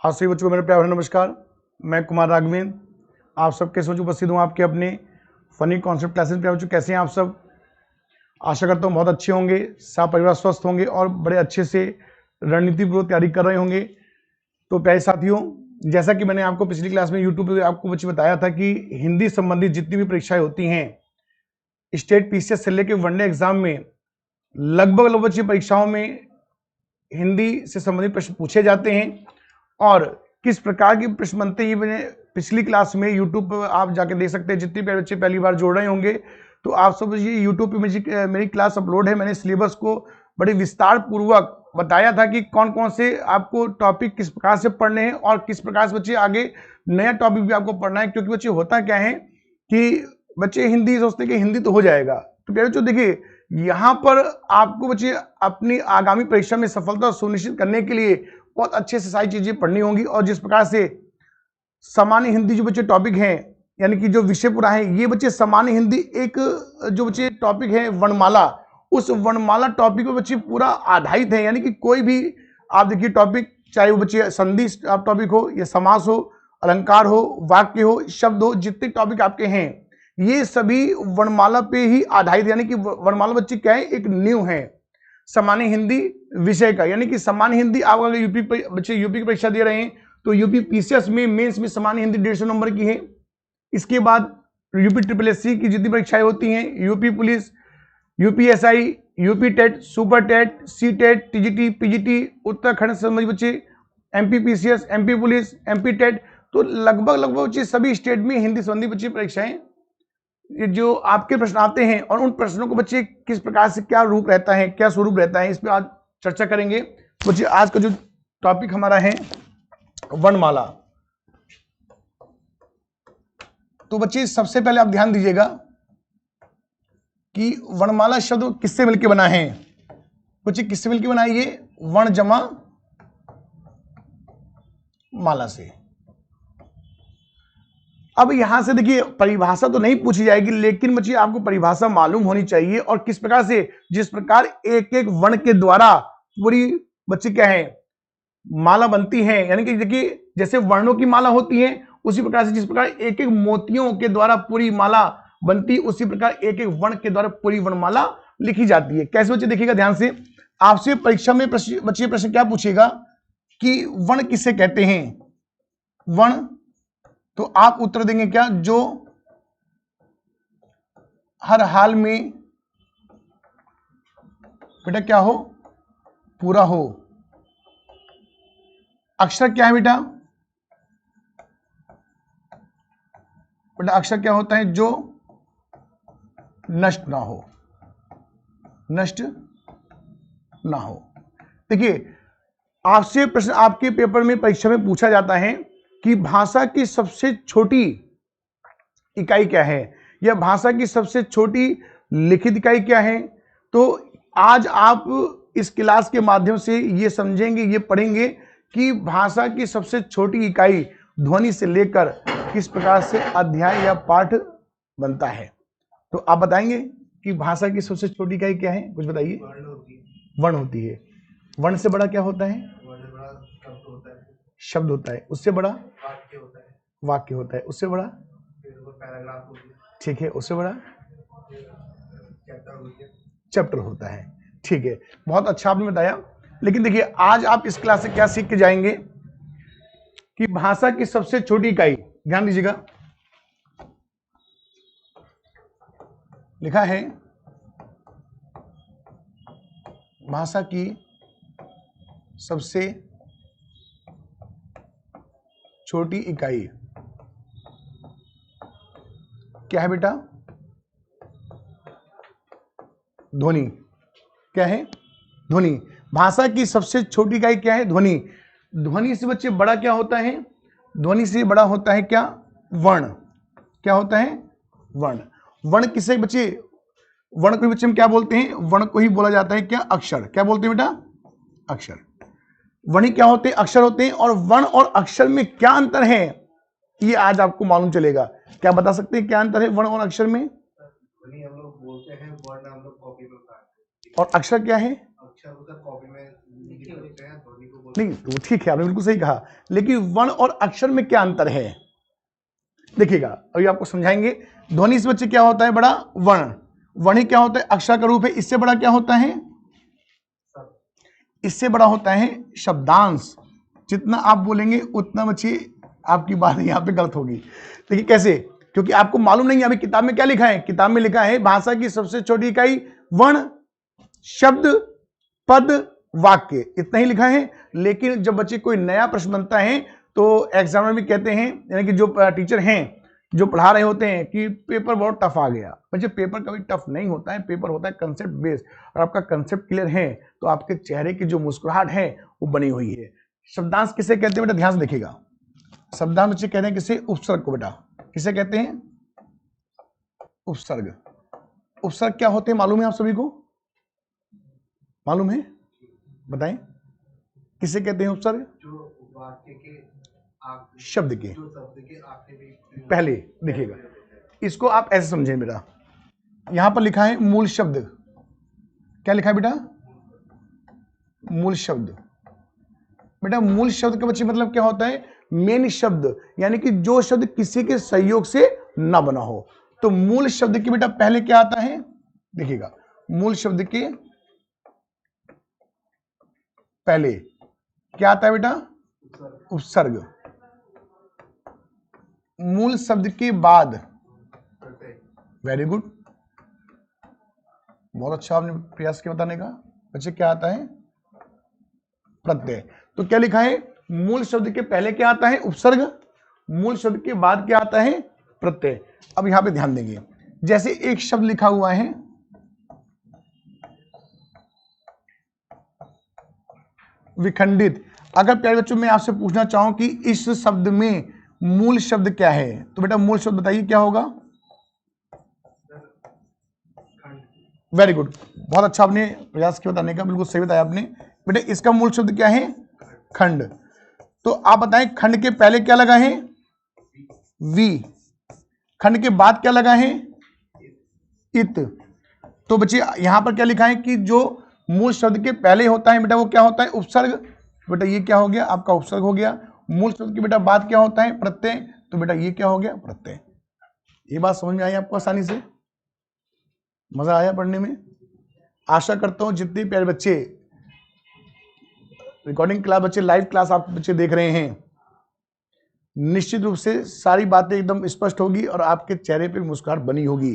हाँ सभी बच्चों को मेरे प्यार भरा नमस्कार। मैं कुमार राघवेंद्र आप सबके समझ उपस्थित हूँ आपके अपने फनी कॉन्सेप्ट क्लासेस पे। बच्चों कैसे हैं आप सब? आशा करता हूँ बहुत अच्छे होंगे, सब परिवार स्वस्थ होंगे और बड़े अच्छे से रणनीतिपूर्वक तैयारी कर रहे होंगे। तो प्यारे साथियों, जैसा कि मैंने आपको पिछली क्लास में यूट्यूब पे आपको बच्चे बताया था कि हिंदी संबंधित जितनी भी परीक्षाएं होती हैं स्टेट पीसीएस से लेकर वनडे एग्जाम में, लगभग बच्चे परीक्षाओं में हिंदी से संबंधित प्रश्न पूछे जाते हैं। और किस प्रकार की प्रश्न बनते हैं ये मैंने पिछली क्लास में यूट्यूब पर आप जाके देख सकते हैं। जितने भी बच्चे पहली बार जोड़ रहे होंगे तो आप सब ये यूट्यूब पे मेरी क्लास अपलोड है। मैंने सिलेबस को बड़े विस्तार पूर्वक बताया था कि कौन कौन से आपको टॉपिक किस प्रकार से पढ़ने हैं और किस प्रकार से बच्चे आगे नया टॉपिक भी आपको पढ़ना है। क्योंकि बच्चे होता क्या है कि बच्चे हिंदी सोचते हैं कि हिंदी तो हो जाएगा। तो प्यारे बच्चों देखिए, यहाँ पर आपको बच्चे अपनी आगामी परीक्षा में सफलता सुनिश्चित करने के लिए बहुत अच्छे से सारी चीजें पढ़नी होंगी। और जिस प्रकार से सामान्य हिंदी जो बच्चे टॉपिक हैं, यानी कि जो विषय पूरा है, ये बच्चे सामान्य हिंदी एक जो बच्चे टॉपिक है वर्णमाला, उस वर्णमाला टॉपिक पर बच्चे पूरा आधारित है। यानी कि कोई भी आप देखिए टॉपिक, चाहे वो बच्चे संधि टॉपिक हो या समास हो, अलंकार हो, वाक्य हो, शब्द हो, जितने टॉपिक आपके हैं ये सभी वर्णमाला पे ही आधारित। यानी कि वर्णमाला बच्चे क्या है, एक नींव है सामान्य हिंदी विषय का। यानी कि सामान्य हिंदी आप अगर यूपी बच्चे यूपी की परीक्षा दे रहे हैं तो यूपी पीसीएस में मेंस में सामान्य हिंदी 150 नंबर की है। इसके बाद यूपी SSSC की जितनी परीक्षाएं होती हैं, UP police, UPSI, UP TET, super TET, C TET, TGT, PGT, Uttarakhand समझ बच्चे, MP PCS, MP police, MP TET, तो लगभग बच्चे सभी स्टेट में हिंदी संबंधी बच्चे परीक्षाएं जो आपके प्रश्न आते हैं और उन प्रश्नों को बच्चे किस प्रकार से क्या रूप रहता है, क्या स्वरूप रहता है, इस पर आज चर्चा करेंगे। बच्चे आज का जो टॉपिक हमारा है वर्णमाला। तो बच्चे सबसे पहले आप ध्यान दीजिएगा कि वर्णमाला शब्द किससे मिलकर बना है। बच्चे किससे मिलकर बना है? ये वर्ण जमा माला से। अब यहां से देखिए परिभाषा तो नहीं पूछी जाएगी, लेकिन बच्चे आपको परिभाषा मालूम होनी चाहिए। और किस प्रकार से, जिस प्रकार एक एक वर्ण के द्वारा पूरी बच्चे क्या है माला बनती है। यानी कि देखिए जैसे वर्णों की माला होती है, उसी प्रकार से जिस प्रकार एक एक मोतियों के द्वारा पूरी माला बनती, उसी प्रकार एक एक वर्ण के द्वारा पूरी वर्णमाला लिखी जाती है। कैसे बच्चे देखिएगा ध्यान से, आपसे परीक्षा में बच्चे प्रश्न क्या पूछेगा कि वर्ण किसे कहते हैं। वर्ण, तो आप उत्तर देंगे क्या? जो हर हाल में बेटा क्या हो, पूरा हो। अक्षर क्या है बेटा? बेटा अक्षर क्या होता है? जो नष्ट ना हो, नष्ट ना हो। देखिए आपसे प्रश्न आपके पेपर में परीक्षा में पूछा जाता है कि भाषा की सबसे छोटी इकाई क्या है, या भाषा की सबसे छोटी लिखित इकाई क्या है। तो आज आप इस क्लास के माध्यम से ये समझेंगे, ये पढ़ेंगे कि भाषा की सबसे छोटी इकाई ध्वनि से लेकर किस प्रकार से अध्याय या पाठ बनता है। तो आप बताएंगे कि भाषा की सबसे छोटी इकाई क्या है, कुछ बताइए। वर्ण होती है। वर्ण से बड़ा क्या होता है? शब्द होता है। उससे बड़ा वाक्य होता है। उससे बड़ा पैराग्राफ होती है। ठीक है, उससे बड़ा चैप्टर होता है। ठीक है, बहुत अच्छा आपने बताया। लेकिन देखिए आज आप इस क्लास से क्या सीख के जाएंगे कि भाषा की सबसे छोटी इकाई, ध्यान दीजिएगा, लिखा है भाषा की सबसे छोटी इकाई क्या है बेटा? ध्वनि। क्या है? ध्वनि। भाषा की सबसे छोटी इकाई क्या है? ध्वनि। ध्वनि से बच्चे बड़ा क्या होता है? ध्वनि से बड़ा होता है क्या? वर्ण। क्या होता है? वर्ण। वर्ण किसे बच्चे, वर्ण को बच्चे हम क्या बोलते हैं? वर्ण को ही बोला जाता है क्या? अक्षर। क्या बोलते हैं बेटा? अक्षर। वर्ण क्या होते हैं? अक्षर होते हैं। और वर्ण और अक्षर में क्या अंतर है ये आज आपको मालूम चलेगा। क्या बता सकते हैं क्या अंतर है वर्ण और अक्षर में? हम लोग बोलते हैं, वर्ण हम लोग कॉपी में, और अक्षर क्या है? अक्षर कॉपी में लिखते हैं, ध्वनि को नहीं तो ठीक है, आपने बिल्कुल सही कहा, लेकिन वर्ण और अक्षर में क्या अंतर है देखिएगा, अभी आपको समझाएंगे। ध्वनि से बच्चे क्या होता है बड़ा? वर्ण। वर्ण क्या होता है? अक्षर का रूप है। इससे बड़ा क्या होता है? इससे बड़ा होता है शब्दांश। जितना आप बोलेंगे उतना बच्चे आपकी बात यहाँ पे गलत होगी। देखिए कैसे, क्योंकि आपको मालूम नहीं है अभी किताब में क्या लिखा है। किताब में लिखा है भाषा की सबसे छोटी इकाई वर्ण, शब्द, पद, वाक्य, इतना ही लिखा है। लेकिन जब बच्चे कोई नया प्रश्न बनता है तो एग्जामिनर भी कहते हैं, यानी कि जो टीचर हैं जो पढ़ा रहे होते हैं कि पेपर बहुत टफ आ गया। बच्चे पेपर कभी टफ नहीं होता है, पेपर होता है कंसेप्ट बेस्ड। और आपका कंसेप्ट क्लियर है तो आपके चेहरे की जो मुस्कुराहट है वो बनी हुई है। शब्दांश किसे कहते हैं बेटा? ध्यान से देखिएगा। शब्दांश बच्चे कहते हैं किसे? उपसर्ग को बेटा। किसे कहते हैं? उपसर्ग। उपसर्ग क्या होते हैं मालूम है आप सभी को? मालूम है? बताएं किसे कहते हैं उपसर्ग? जो वाक्य के शब्द के आखिरी पहले। देखिएगा इसको आप ऐसे समझें बेटा, यहां पर लिखा है मूल शब्द। क्या लिखा है बेटा? मूल शब्द। बेटा मूल शब्द का बच्चे मतलब क्या होता है? मेन शब्द, यानी कि जो शब्द किसी के सहयोग से ना बना हो। तो मूल शब्द के बेटा पहले क्या आता है? देखिएगा मूल शब्द के पहले क्या आता है बेटा? उपसर्ग। मूल शब्द के बाद, वेरी गुड, बहुत अच्छा आपने प्रयास किया बताने का। बच्चे क्या आता है? प्रत्यय। तो क्या लिखा है? मूल शब्द के पहले क्या आता है? उपसर्ग। मूल शब्द के बाद क्या आता है? प्रत्यय। अब यहां पे ध्यान देंगे, जैसे एक शब्द लिखा हुआ है विखंडित। अगर प्यारे बच्चों मैं आपसे पूछना चाहूं कि इस शब्द में मूल शब्द क्या है, तो बेटा मूल शब्द बताइए क्या होगा? वेरी गुड, बहुत अच्छा आपने प्रयास किया बताने का, बिल्कुल सही बताया आपने। बेटा इसका मूल शब्द क्या है? खंड। तो आप बताएं खंड के पहले क्या लगा है? वी। खंड के बाद क्या लगा है? इत। तो बच्चे यहां पर क्या लिखा है कि जो मूल शब्द के पहले होता है बेटा वो क्या होता है? उपसर्ग। बेटा ये क्या हो गया? आपका उपसर्ग हो गया। मूल शब्द के बेटा बाद क्या होता है? प्रत्यय। तो बेटा ये क्या हो गया? प्रत्यय। ये बात समझ में आई आपको आसानी से? मजा आया पढ़ने में? आशा करता हूं जितने प्यारे बच्चे रिकॉर्डिंग क्लास, बच्चे लाइव क्लास आप बच्चे देख रहे हैं, निश्चित रूप से सारी बातें एकदम स्पष्ट होगी और आपके चेहरे पे मुस्कुराहट बनी होगी।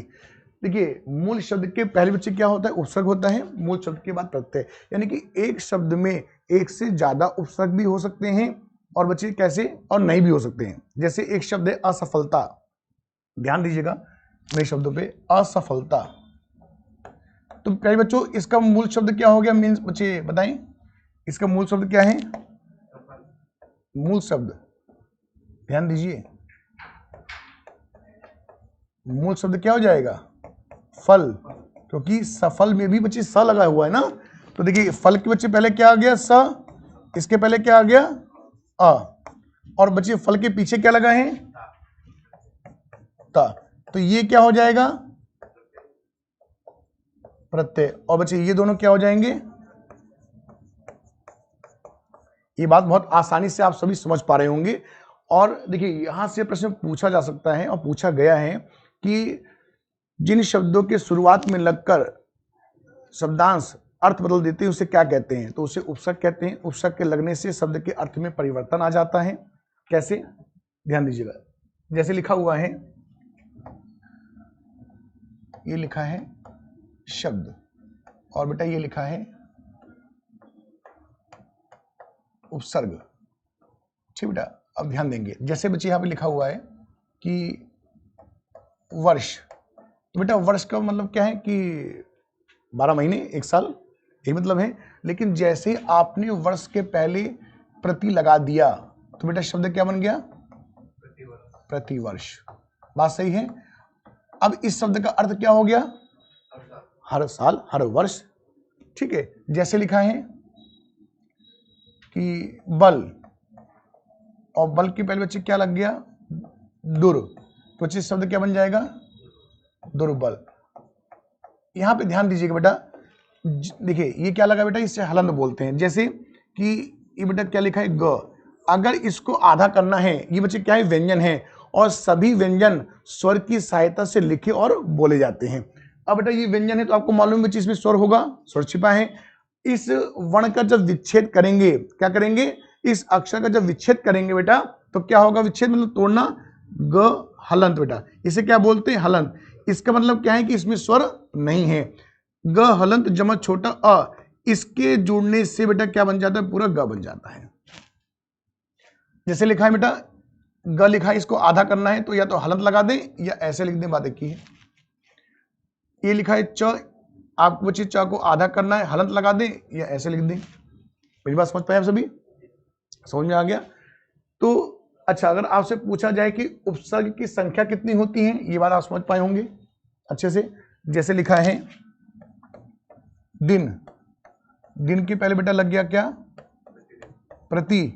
देखिए मूल शब्द के पहले बच्चे क्या होता है? उपसर्ग होता है। मूल शब्द के बाद प्रत्यय, यानी कि एक शब्द में एक से ज्यादा उपसर्ग भी हो सकते हैं और बच्चे कैसे और नहीं भी हो सकते हैं। जैसे एक शब्द है असफलता, ध्यान दीजिएगा मेरे शब्दों पे, असफलता। तो कई बच्चों इसका मूल शब्द क्या हो गया? मीन्स बच्चे बताएं इसका मूल शब्द क्या है? मूल शब्द ध्यान दीजिए, मूल शब्द क्या हो जाएगा? फल, क्योंकि सफल में भी बच्चे स लगा हुआ है ना। तो देखिए फल के बच्चे पहले क्या आ गया? स। इसके पहले क्या आ गया? अ। और बच्चे फल के पीछे क्या लगा है? ता। तो ये क्या हो जाएगा? प्रत्यय। और बच्चे ये दोनों क्या हो जाएंगे? ये बात बहुत आसानी से आप सभी समझ पा रहे होंगे। और देखिए यहां से प्रश्न पूछा जा सकता है और पूछा गया है कि जिन शब्दों के शुरुआत में लगकर शब्दांश अर्थ बदल देते हैं उसे क्या कहते हैं? तो उसे उपसर्ग कहते हैं। उपसर्ग के लगने से शब्द के अर्थ में परिवर्तन आ जाता है। कैसे? ध्यान दीजिएगा, जैसे लिखा हुआ है, ये लिखा है शब्द और बेटा ये लिखा है उपसर्ग। ठीक बेटा, अब ध्यान देंगे, जैसे बच्चे यहां पे लिखा हुआ है कि वर्ष, तो बेटा वर्ष का मतलब क्या है कि 12 महीने, 1 साल, यही मतलब है। लेकिन जैसे आपने वर्ष के पहले प्रति लगा दिया तो बेटा शब्द क्या बन गया? प्रतिवर्ष। बात सही है। अब इस शब्द का अर्थ क्या हो गया? हर साल, हर वर्ष। ठीक है, जैसे लिखा है कि बल, और बल के पहले बच्चे क्या लग गया? दुर, तो बच्चे शब्द क्या बन जाएगा? दुर्बल। यहां पे ध्यान दीजिएगा बेटा, देखिए ये क्या लगा बेटा? इसे हलंत बोलते हैं। जैसे कि ये बेटा क्या लिखा है ग। अगर इसको आधा करना है, ये बच्चे क्या है व्यंजन है और सभी व्यंजन स्वर की सहायता से लिखे और बोले जाते हैं। अब बेटा ये व्यंजन है तो आपको मालूम है इसमें स्वर होगा, स्वर छिपा है। इस वर्ण का जब विच्छेद करेंगे, क्या करेंगे, इस अक्षर का जब विच्छेद करेंगे बेटा तो क्या होगा, विच्छेद मतलब तोड़ना, ग हलंत बेटा, इसे क्या बोलते हैं हलंत। इसका मतलब क्या है कि इसमें स्वर नहीं है। ग हलंत जमा छोटा अ, इसके जुड़ने से बेटा क्या बन जाता है, पूरा ग बन जाता है। जैसे लिखा है बेटा ग लिखा है, इसको आधा करना है तो या तो हलंत लगा दें या ऐसे लिख दें, बात एक ही है। ये लिखा है च, आपको बच्चे च को आधा करना है, हलंत लगा दें या ऐसे लिख दें। मेरी बात समझ पाए आप सभी, समझ में आ गया। तो अच्छा, अगर आपसे पूछा जाए कि उपसर्ग की संख्या कितनी होती है, ये बात आप समझ पाए होंगे अच्छे से। जैसे लिखा है दिन, दिन की पहले बेटा लग गया क्या, प्रति,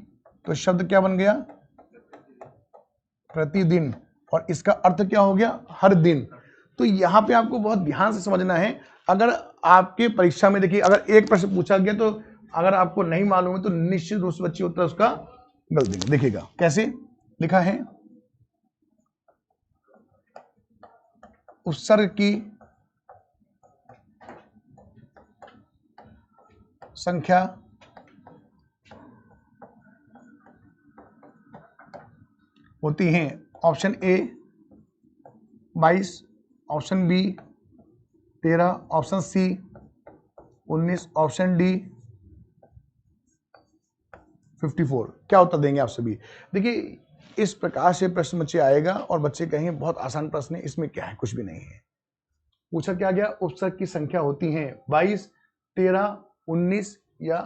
तो शब्द क्या बन गया, प्रतिदिन, और इसका अर्थ क्या हो गया, हर दिन। तो यहां पे आपको बहुत ध्यान से समझना है। अगर आपके परीक्षा में देखिए अगर एक प्रश्न पूछा गया तो अगर आपको नहीं मालूम है तो निश्चित रूप से बच्चे उत्तर उसका गलत देंगे। देखिएगा कैसे लिखा है, उपसर्ग की संख्या होती हैं, option A 22, option B 13, option C 19, option D 54। क्या उत्तर देंगे आप सभी। देखिए इस प्रकार से प्रश्न बच्चे आएगा और बच्चे कहेंगे बहुत आसान प्रश्न है, इसमें क्या है, कुछ भी नहीं है। पूछा क्या गया, उपसर्ग की संख्या होती है 22, 13, 19 या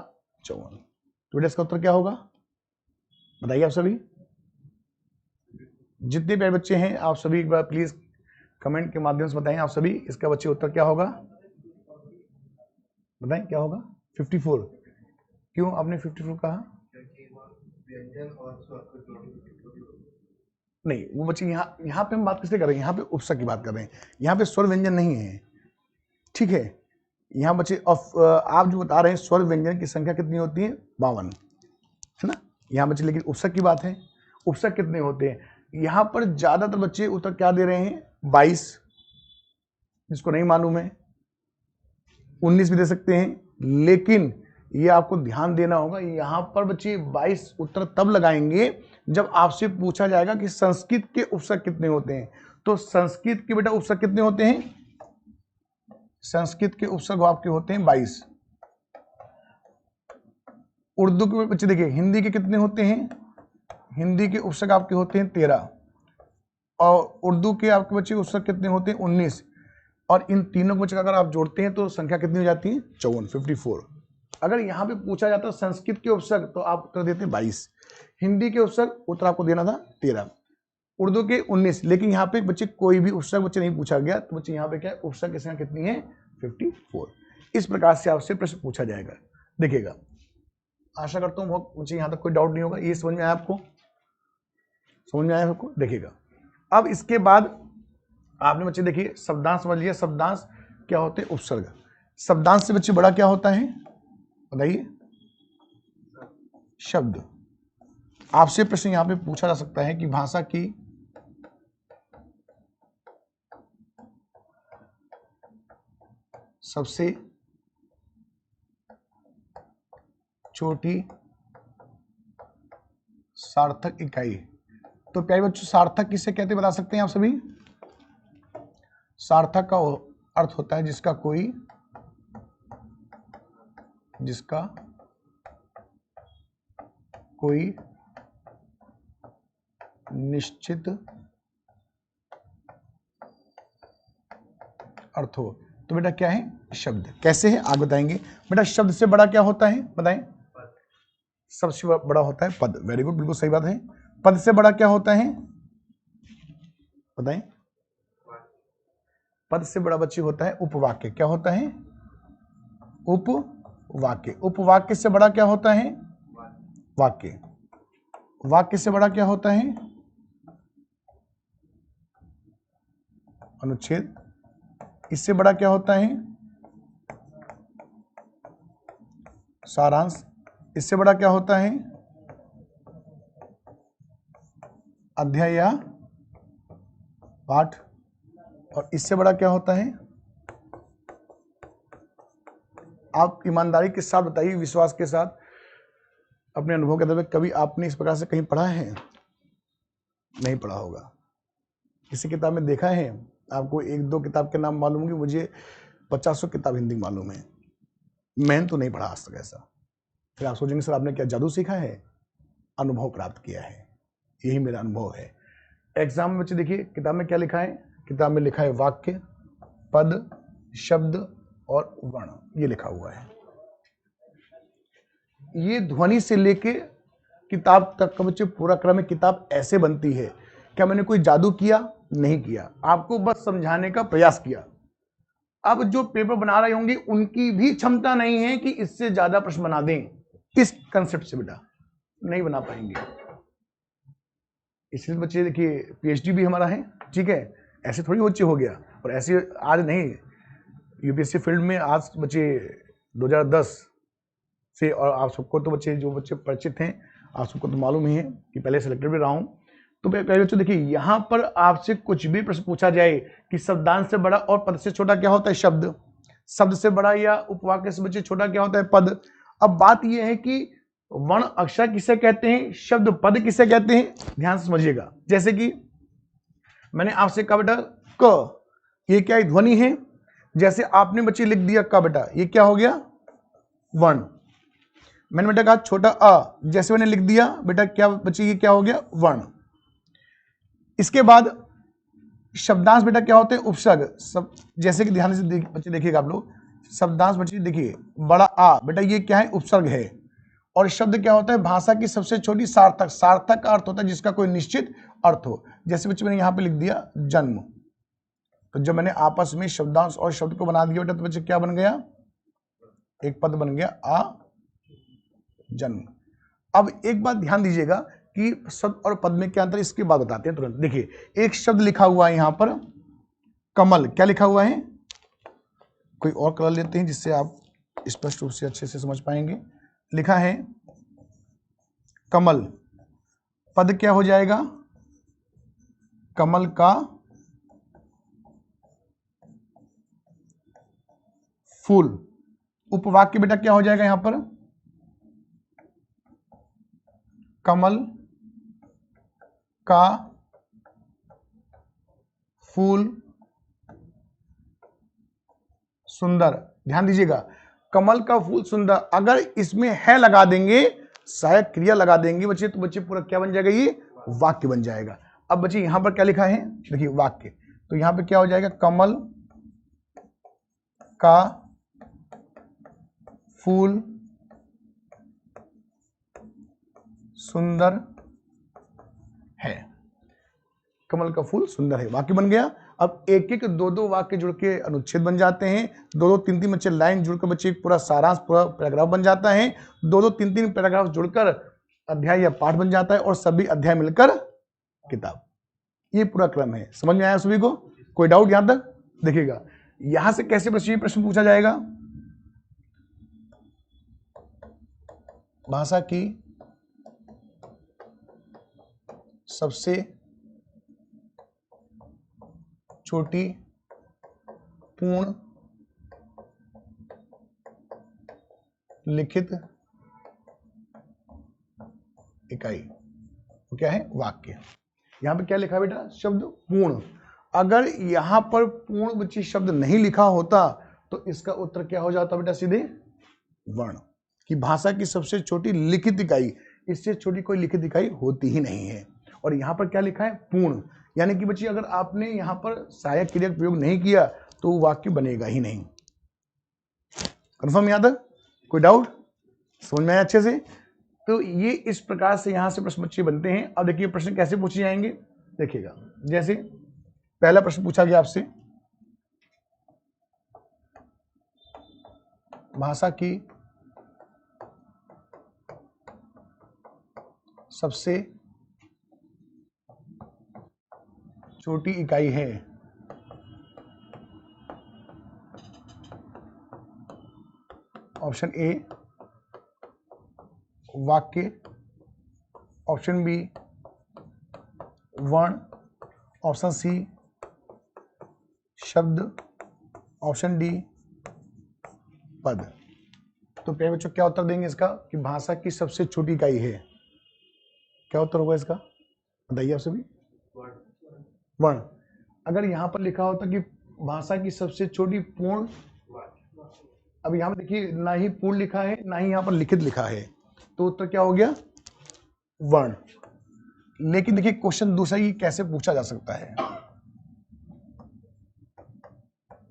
54। तो बेटा इसका उत्तर क्या होगा, बताइए आप सभी। जितने प्यारे बच्चे हैं आप सभी एक बार प्लीज कमेंट के माध्यम से बताएं आप सभी, इसका बच्चे उत्तर क्या होगा, बताएं क्या होगा। 54। क्यों आपने 54 कहा, व्यंजन और स्वर को जोड़ने नहीं वो बच्चे यहाँ पे हम बात किससे कर रहे हैं, यहाँ पे उपसर्ग की बात कर रहे हैं, यहाँ पे स्वर व्यंजन नहीं है, ठीक है। यहाँ बच्चे आप जो बता रहे हैं स्वर व्यंजन की संख्या कितनी होती है, 52, है ना। यहाँ बच्चे लेकिन उपसर्ग की बात है, उपसर्ग कितने होते हैं। यहाँ पर ज्यादातर बच्चे उत्तर क्या दे रहे हैं, 22, जिसको नहीं मालूम है 19 भी दे सकते हैं, लेकिन ये आपको ध्यान देना होगा यहाँ पर बच्चे 22 उत्तर तब लगाएंगे जब आपसे पूछा जाएगा कि संस्कृत के उपसर्ग कितने होते हैं। तो संस्कृत के बेटा उपसर्ग कितने होते हैं, संस्कृत के उपसर्ग आपके होते हैं 22। उर्दू के बच्चे देखिए हिंदी के कितने होते हैं, हिंदी के उपसर्ग आपके होते हैं 13, और उर्दू के आपके बच्चे उपसर्ग कितने होते हैं 19, और इन तीनों बच्चे अगर आप जोड़ते हैं तो संख्या कितनी हो जाती है 54। अगर यहाँ पे पूछा जाता है संस्कृत के उपसर्ग तो आप उत्तर देते हैं 22, हिंदी के उपसर्ग उत्तर आपको देना था 13, उर्दू के 19, लेकिन यहाँ पे बच्चे कोई भी उपसर्ग बच्चे नहीं पूछा गया, तो बच्चे यहाँ पे क्या है, उपसर्ग की संख्या कितनी है 54। इस प्रकार से आपसे प्रश्न पूछा जाएगा। देखिएगा आशा करता हूँ बहुत मुझे यहाँ तक कोई डाउट नहीं होगा, ये समझ में आया आपको, समझ में आया आपको। देखिएगा अब इसके बाद आपने बच्चे देखिए शब्दांश समझ लिया, शब्दांश क्या होते हैं, उपसर्ग। शब्दांश से बच्चे बड़ा क्या होता है बताइए, शब्द। आपसे प्रश्न यहां पे पूछा जा सकता है कि भाषा की सबसे छोटी सार्थक इकाई, तो प्यारे बच्चों सार्थक किसे कहते बता सकते हैं आप सभी। सार्थक का अर्थ होता है जिसका कोई निश्चित अर्थ हो। तो बेटा क्या है, शब्द। कैसे है आगे बताएंगे। बेटा शब्द से बड़ा क्या होता है बताएं, सबसे बड़ा होता है पद। वेरी गुड, बिल्कुल सही बात है। पद से बड़ा क्या होता है बताएं, पद से बड़ा बच्चे होता है उपवाक्य। क्या होता है, उपवाक्य। उपवाक्य से बड़ा क्या होता है, वाक्य। वाक्य से बड़ा क्या होता है, अनुच्छेद। इससे बड़ा क्या होता है, सारांश। इससे बड़ा क्या होता है? अध्याय या पाठ। और इससे बड़ा क्या होता है? आप ईमानदारी के साथ बताइए, विश्वास के साथ, अपने अनुभव के आधार पर, कभी आपने इस प्रकार से कहीं पढ़ा है? नहीं पढ़ा होगा। किसी किताब में देखा है? आपको एक दो किताब के नाम मालूम होंगे, मुझे 50 किताब हिंदी मालूम है। मैंने तो नहीं पढ़ा आज तक ऐसा। फिर आप सोचेंगे सर आपने क्या जादू सीखा है? अनुभव प्राप्त किया है, यही मेरा अनुभव है। एग्जाम में बच्चे देखिए किताब में क्या लिखा है। किताब में लिखा है वाक्य, पद, शब्द और वर्ण, ये लिखा हुआ है। ये ध्वनि से लेके किताब तक का बच्चे पूरा क्रम है। किताब ऐसे बनती है। क्या मैंने कोई जादू किया? नहीं किया, आपको बस समझाने का प्रयास किया। अब जो पेपर बना रहे होंगे उनकी भी क्षमता नहीं है कि इससे ज्यादा प्रश्न बना दें इस कंसेप्ट से, बेटा नहीं बना पाएंगे। इसलिए बच्चे देखिए पीएचडी भी हमारा है, ठीक है, ऐसे थोड़ी बच्चे हो गया। और ऐसे आज नहीं, यूपीएससी फील्ड में आज बच्चे 2010 से, और आप सबको तो बच्चे जो बच्चे परिचित हैं आप सबको तो मालूम ही है कि पहले सेलेक्टेड भी रहा हूं। तो पहले बच्चों देखिए यहां पर आपसे कुछ भी प्रश्न पूछा जाए कि शब्दांश से बड़ा और पद से छोटा क्या होता है? शब्द। शब्द से बड़ा या उपवाक्य से बच्चे छोटा क्या होता है? पद। अब बात यह है कि वर्ण अक्षर किसे कहते हैं, शब्द पद किसे कहते हैं, ध्यान से समझिएगा। जैसे कि मैंने आपसे कहा बेटा क, ये क्या ध्वनि है। जैसे आपने बच्चे लिख दिया क बेटा, ये क्या हो गया? वर्ण। मैंने बेटा कहा छोटा अ, जैसे मैंने लिख दिया बेटा क्या बच्चे, ये क्या हो गया? वर्ण। इसके बाद शब्दांश बेटा क्या होते हैं? उपसर्ग। सब जैसे कि ध्यान से बच्चे देखिएगा आप लोग, शब्दांश बच्चे देखिए बड़ा आ बेटा, ये क्या है? उपसर्ग है। और शब्द क्या होता है? भाषा की सबसे छोटी सार्थक। सार्थक का अर्थ होता है जिसका कोई निश्चित अर्थ हो। जैसे बच्चे मैंने यहां पे लिख दिया जन्म, तो जब मैंने आपस में शब्दांश और शब्द को बना दिया बेटा, तो बच्चे क्या बन गया? एक पद बन गया, आ जन्म। अब एक बात ध्यान दीजिएगा कि शब्द और पद में क्या अंतर, इसके बाद बताते हैं तुरंत। देखिए एक शब्द लिखा हुआ है यहां पर कमल, क्या लिखा हुआ है? कोई और कलर लेते हैं जिससे आप स्पष्ट रूप से अच्छे से समझ पाएंगे। लिखा है कमल, पद क्या हो जाएगा? कमल का फूल। उपवाक्य बेटा क्या हो जाएगा यहां पर? कमल का फूल सुंदर। ध्यान दीजिएगा, कमल का फूल सुंदर, अगर इसमें है लगा देंगे, सहायक क्रिया लगा देंगे बच्चे, तो बच्चे पूरा क्या बन जाएगा? ये वाक्य बन जाएगा। अब बच्चे यहां पर क्या लिखा है? देखिए वाक्य, तो यहां पे क्या हो जाएगा? कमल का फूल सुंदर है। कमल का फूल सुंदर है, वाक्य बन गया। अब एक एक दो दो वाक्य जुड़ के अनुच्छेद बन जाते हैं। दो दो तीन तीन बच्चे लाइन जुड़कर बच्चे पूरा सारांश, पूरा पैराग्राफ बन जाता है। दो दो तीन तीन पैराग्राफ जुड़कर अध्याय या पाठ बन जाता है, और सभी अध्याय मिलकर किताब। ये पूरा क्रम है। समझ में आया सभी को? कोई डाउट यहां तक? देखिएगा यहां से कैसे प्रश्न पूछा जाएगा। भाषा की सबसे छोटी पूर्ण लिखित इकाई वो क्या है? वाक्य। यहां पे क्या लिखा बेटा? शब्द पूर्ण। अगर यहां पर पूर्ण बच्ची शब्द नहीं लिखा होता तो इसका उत्तर क्या हो जाता बेटा? सीधे वर्ण। कि भाषा की सबसे छोटी लिखित इकाई, इससे छोटी कोई लिखित इकाई होती ही नहीं है। और यहां पर क्या लिखा है? पूर्ण। यानी कि बच्ची अगर आपने यहां पर सहायक क्रिया का प्रयोग नहीं किया तो वाक्य बनेगा ही नहीं। कंफर्म यहां तक? कोई डाउट? समझ में आया अच्छे से? तो ये इस प्रकार से यहां से प्रश्न बच्चे बनते हैं। अब देखिए प्रश्न कैसे पूछे जाएंगे, देखिएगा। जैसे पहला प्रश्न पूछा गया आपसे, भाषा की सबसे छोटी इकाई है ऑप्शन ए वाक्य, ऑप्शन बी वर्ण, ऑप्शन सी शब्द, ऑप्शन डी पद। तो प्यारे बच्चों क्या उत्तर देंगे इसका कि भाषा की सबसे छोटी इकाई है? क्या उत्तर होगा इसका, बताइए आप सभी। वर्ण। अगर यहां पर लिखा होता कि भाषा की सबसे छोटी पूर्ण, अब यहां पर देखिए ना ही पूर्ण लिखा है ना ही यहां पर लिखित लिखा है, तो उत्तर क्या हो गया, वर्ण। लेकिन देखिए क्वेश्चन दूसरा ही कैसे पूछा जा सकता है,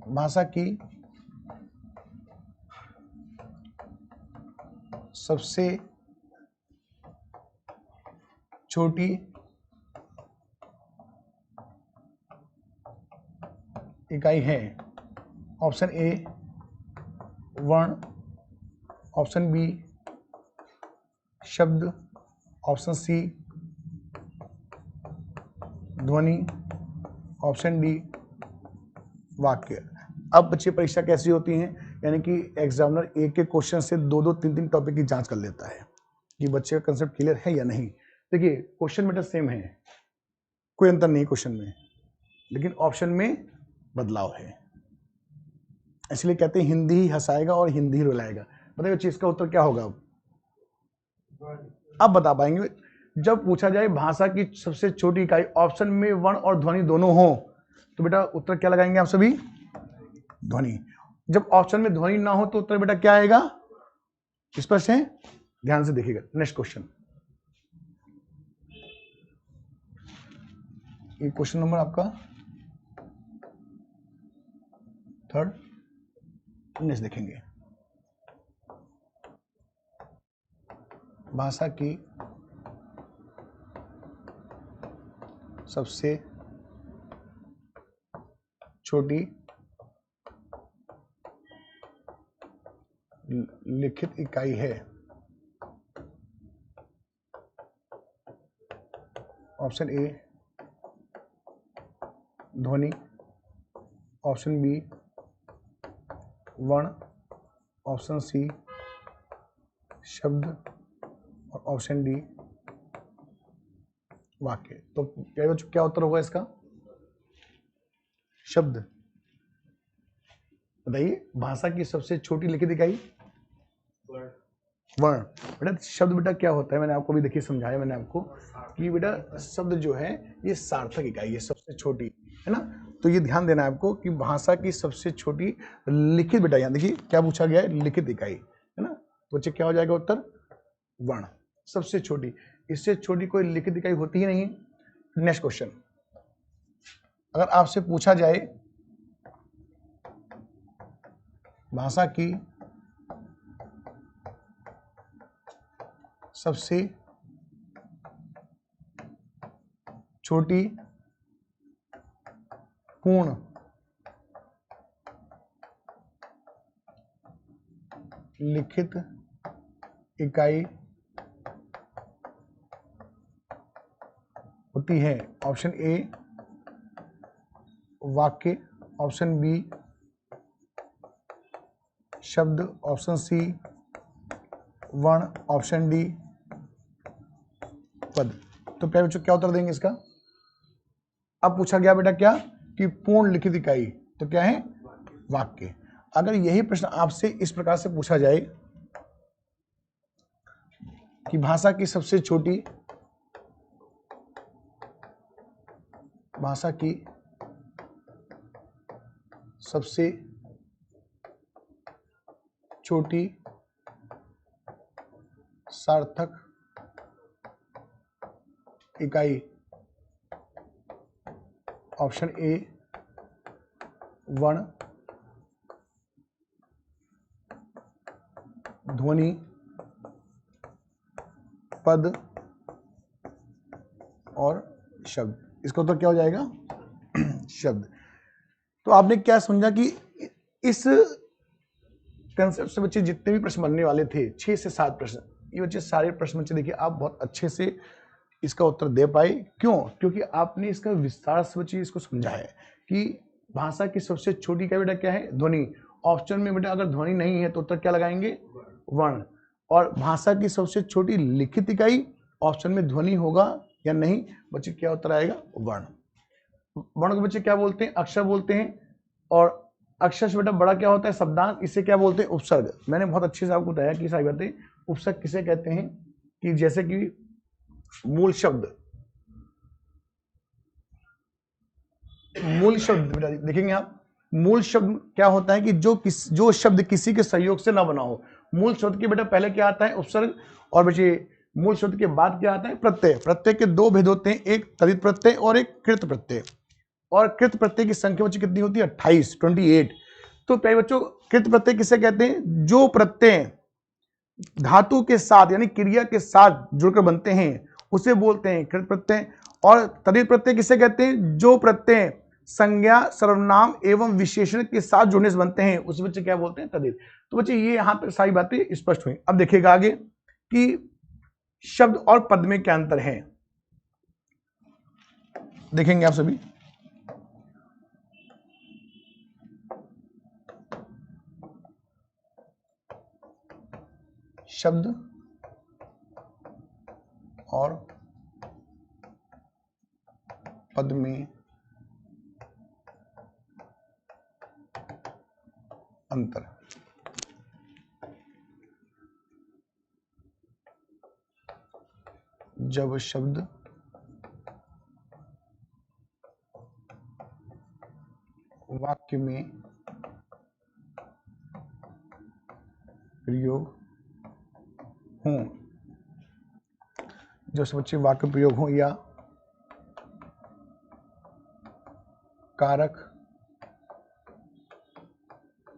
भाषा की सबसे छोटी इकाई है, ऑप्शन ए वर्ण, ऑप्शन बी शब्द, ऑप्शन सी ध्वनि, ऑप्शन डी वाक्य। अब बच्चे परीक्षा कैसी होती है, यानी कि एग्जामिनर एक के क्वेश्चन से दो दो तीन तीन टॉपिक की जांच कर लेता है कि बच्चे का कंसेप्ट क्लियर है या नहीं। देखिए क्वेश्चन बेटा सेम है, कोई अंतर नहीं क्वेश्चन में, लेकिन ऑप्शन में बदलाव है। इसलिए कहते हैं हिंदी ही हंसाएगा और हिंदी ही रुलाएगा। बताइए बच्चे इसका उत्तर क्या होगा? अब बता पाएंगे। जब पूछा जाए भाषा की सबसे छोटी इकाई, ऑप्शन में वर्ण और ध्वनि दोनों हो, तो बेटा उत्तर क्या लगाएंगे आप सभी? ध्वनि। जब ऑप्शन में ध्वनि ना हो तो उत्तर बेटा क्या आएगा? स्पष्ट है? ध्यान से देखिएगा। नेक्स्ट क्वेश्चन, ये क्वेश्चन नंबर आपका थर्ड, नेक्स्ट देखेंगे। भाषा की सबसे छोटी लिखित इकाई है, ऑप्शन ए ध्वनि, ऑप्शन बी वर्ण, ऑप्शन सी शब्द और ऑप्शन डी वाक्य। तो प्यारे बच्चों क्या उत्तर होगा इसका? शब्द। बताइए भाषा की सबसे छोटी लिखित इकाई वर्ण। बेटा शब्द बेटा क्या होता है, मैंने आपको भी देखिए समझाया मैंने आपको कि बेटा शब्द जो है ये सार्थक इकाई है, सबसे छोटी है ना। तो ये ध्यान देना है आपको कि भाषा की सबसे छोटी लिखित, बेटा यहाँ देखिए क्या पूछा गया है, लिखित इकाई है ना। तो बच्चे क्या हो जाएगा उत्तर? वर्ण, सबसे छोटी। इससे छोटी कोई लिखित इकाई होती ही नहीं। नेक्स्ट क्वेश्चन, अगर आपसे पूछा जाए भाषा की सबसे छोटी पूर्ण लिखित इकाई होती है, ऑप्शन ए वाक्य, ऑप्शन बी शब्द, ऑप्शन सी वर्ण, ऑप्शन डी पद। तो प्यारे बच्चों क्या उत्तर देंगे इसका? अब पूछा गया बेटा क्या कि पूर्ण लिखित इकाई, तो क्या है? वाक्य। अगर यही प्रश्न आपसे इस प्रकार से पूछा जाए कि भाषा की सबसे छोटी, भाषा की सबसे छोटी सार्थक इकाई, ऑप्शन ए वर्ण, ध्वनि, पद और शब्द। इसका उत्तर क्या हो जाएगा? शब्द। तो आपने क्या समझा कि इस कंसेप्ट से बच्चे जितने भी प्रश्न बनने वाले थे 6 से 7 प्रश्न, ये बच्चे सारे प्रश्न बच्चे देखिए आप बहुत अच्छे से इसका उत्तर दे पाए। क्यों? क्योंकि आपने इसका विस्तार से बच्चे इसको समझा है कि भाषा की सबसे छोटी का बेटा क्या है? ध्वनि। ऑप्शन में बेटा अगर ध्वनि नहीं है तो उत्तर क्या लगाएंगे? वर्ण। और भाषा की सबसे छोटी लिखित इकाई ऑप्शन में ध्वनि होगा या नहीं? बच्चे क्या उत्तर आएगा? वर्ण। वर्ण को बच्चे क्या बोलते हैं? अक्षर बोलते हैं। और अक्षर से बेटा बड़ा क्या होता है? शब्दांश। इसे क्या बोलते हैं? उपसर्ग। मैंने बहुत अच्छे से आपको बताया कि सारी बातें। उपसर्ग किसे कहते हैं? कि जैसे कि मूल शब्द, मूल शब्द बेटा देखेंगे आप, मूल शब्द क्या होता है कि जो शब्द किसी के सहयोग से ना बना हो। मूल शब्द के बेटा पहले क्या आता है? उपसर्ग। और बच्चे मूल शब्द के बाद क्या आता है? प्रत्यय। प्रत्यय के दो भेद होते हैं, एक तदित प्रत्यय और एक कृत प्रत्यय। और कृत प्रत्यय की संख्या बच्चे कितनी होती है? 28। तो पहले बच्चों कृत प्रत्यय किसे कहते हैं? जो प्रत्यय धातु के साथ यानी क्रिया के साथ जुड़कर बनते हैं उसे बोलते हैं कृत प्रत्यय। और तदित प्रत्यय किसे कहते हैं? जो प्रत्यय संज्ञा, सर्वनाम एवं विशेषण के साथ जुड़ने से बनते हैं उसे बच्चे क्या बोलते हैं? तदित। तो बच्चे ये यहां तक सारी बातें स्पष्ट हुई। अब देखिएगा आगे कि शब्द और पद में क्या अंतर है, देखेंगे आप सभी। शब्द और पद में अंतर। जब शब्द वाक्य में प्रयोग हों, जो बच्चे वाक्य प्रयोग हों या कारक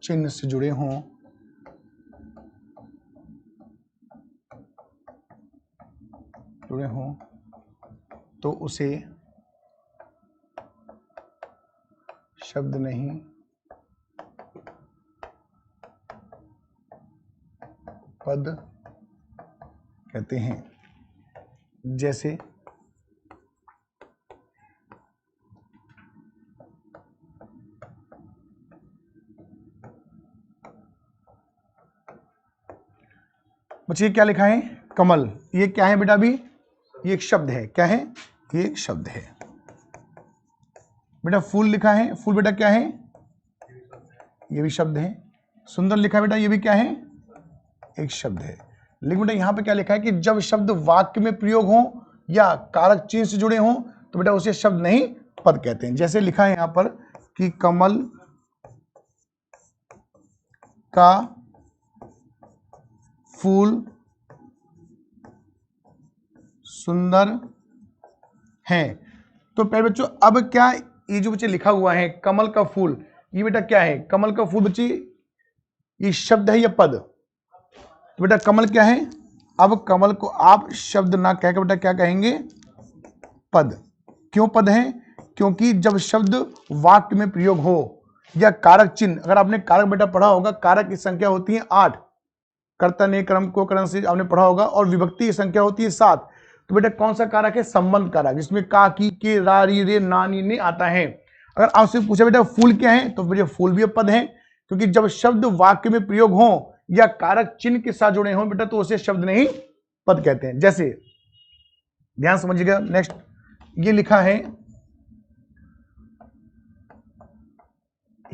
चिन्ह से जुड़े हों, तो उसे शब्द नहीं पद कहते हैं। जैसे बच्चे क्या लिखा है? कमल। ये क्या है बेटा? अभी ये एक शब्द है। क्या है? ये एक शब्द है बेटा। फूल लिखा है। फूल बेटा क्या है? ये भी शब्द है। सुंदर लिखा है बेटा, ये भी क्या है? एक शब्द है। लेकिन बेटा यहां पे क्या लिखा है कि जब शब्द वाक्य में प्रयोग हो या कारक चिन्ह से जुड़े हों तो बेटा उसे शब्द नहीं पद कहते हैं। जैसे लिखा है यहां पर कि कमल का फूल सुंदर है। तो पहले बच्चों अब क्या ये जो बच्चे लिखा हुआ है कमल का फूल, ये बेटा क्या है? कमल का फूल बच्चे ये शब्द है या पद? तो बेटा कमल क्या है? अब कमल को आप शब्द ना कहकर बेटा क्या कहेंगे? पद। क्यों पद है? क्योंकि जब शब्द वाक्य में प्रयोग हो या कारक चिन्ह, अगर आपने कारक बेटा पढ़ा होगा, कारक की संख्या होती है 8, कर्ता ने क्रम को करण से आपने पढ़ा होगा, और विभक्ति की संख्या होती है 7। तो बेटा कौन सा कारक है? संबंध कारक, जिसमें का, की, के, रा, री, रे, ना, नी, ने आता है। अगर आपसे पूछा बेटा फूल क्या है, तो बेटा फूल भी पद है, क्योंकि जब शब्द वाक्य में प्रयोग हो या कारक चिन्ह के साथ जुड़े हो बेटा तो उसे शब्द नहीं पद कहते हैं। जैसे ध्यान समझिएगा, नेक्स्ट ये लिखा है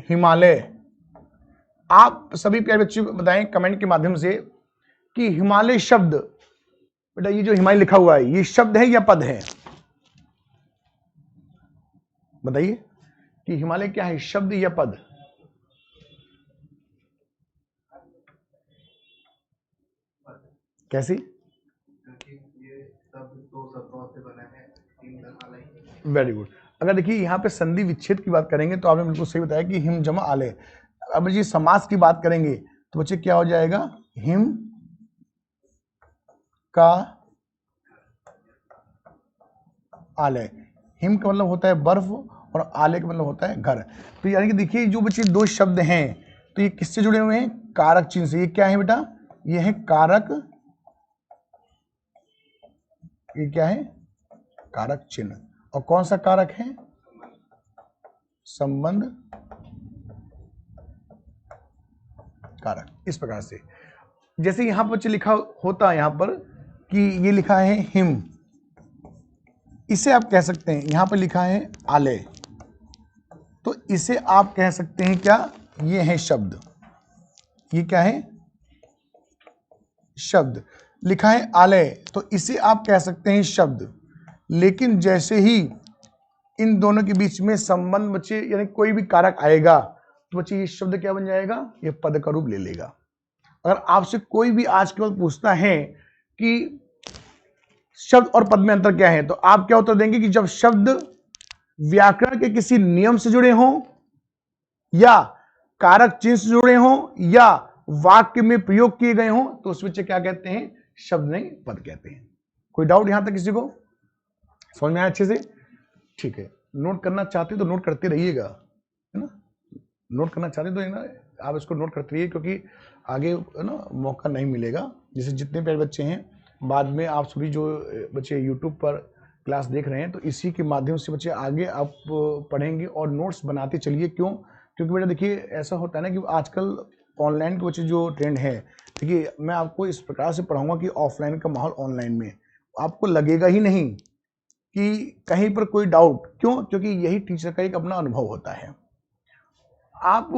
हिमालय। आप सभी प्यारे बच्चे बताएं कमेंट के माध्यम से कि हिमालय शब्द बेटा ये जो हिमालय लिखा हुआ है ये शब्द है या पद है? बताइए कि हिमालय क्या है, शब्द या पद? कैसी? ये सब दो शब्दों से बना है, तीन अलग। Very good. अगर देखिए यहाँ पे संधि विच्छेद की बात करेंगे तो आपने बिल्कुल सही बताया कि हिम जमा आलय। अब जी समास की बात करेंगे तो बच्चे क्या हो जाएगा? हिम का आलय। हिम का मतलब होता है बर्फ और आलय का मतलब होता है घर। तो यानी कि देखिए जो बच्चे दो शब्द हैं तो ये किससे जुड़े हुए हैं? कारक चिन्ह से। ये क्या है बेटा? ये है कारक, ये क्या है? कारक चिन्ह। और कौन सा कारक है? संबंध कारक। इस प्रकार से जैसे यहां पर लिखा होता है, यहां पर कि ये लिखा है हिम, इसे आप कह सकते हैं, यहां पर लिखा है आले, तो इसे आप कह सकते हैं क्या, ये है शब्द, ये क्या है, शब्द। लिखा है आलय, तो इसे आप कह सकते हैं शब्द। लेकिन जैसे ही इन दोनों के बीच में संबंध बच्चे, यानी कोई भी कारक आएगा, तो बच्चे ये शब्द क्या बन जाएगा, ये पद का रूप ले लेगा। अगर आपसे कोई भी आज के वक्त पूछता है कि शब्द और पद में अंतर क्या है, तो आप क्या उत्तर देंगे कि जब शब्द व्याकरण के किसी नियम से जुड़े हों, या कारक चिन्ह से जुड़े हों, या वाक्य में प्रयोग किए गए हों, तो उस बच्चे क्या कहते हैं, शब्द नहीं पद कहते हैं। कोई डाउट यहां तक किसी को, समझ में आया अच्छे से? ठीक है, नोट करना चाहते तो नोट करते रहिएगा, है ना, नोट करना चाहते तो है ना, आप इसको नोट करते रहिए, क्योंकि आगे है ना मौका नहीं मिलेगा। जैसे जितने प्यारे बच्चे हैं, बाद में आप सभी जो बच्चे यूट्यूब पर क्लास देख रहे हैं, तो इसी के माध्यम से बच्चे आगे आप पढ़ेंगे और नोट्स बनाते चलिए। क्यों? क्योंकि बेटा देखिए, ऐसा होता है ना कि आजकल ऑनलाइन के बच्चे जो ट्रेंड है, देखिए मैं आपको इस प्रकार से पढ़ाऊंगा कि ऑफलाइन का माहौल ऑनलाइन में आपको लगेगा ही नहीं कि कहीं पर कोई डाउट। क्यों? क्योंकि यही टीचर का एक अपना अनुभव होता है। आप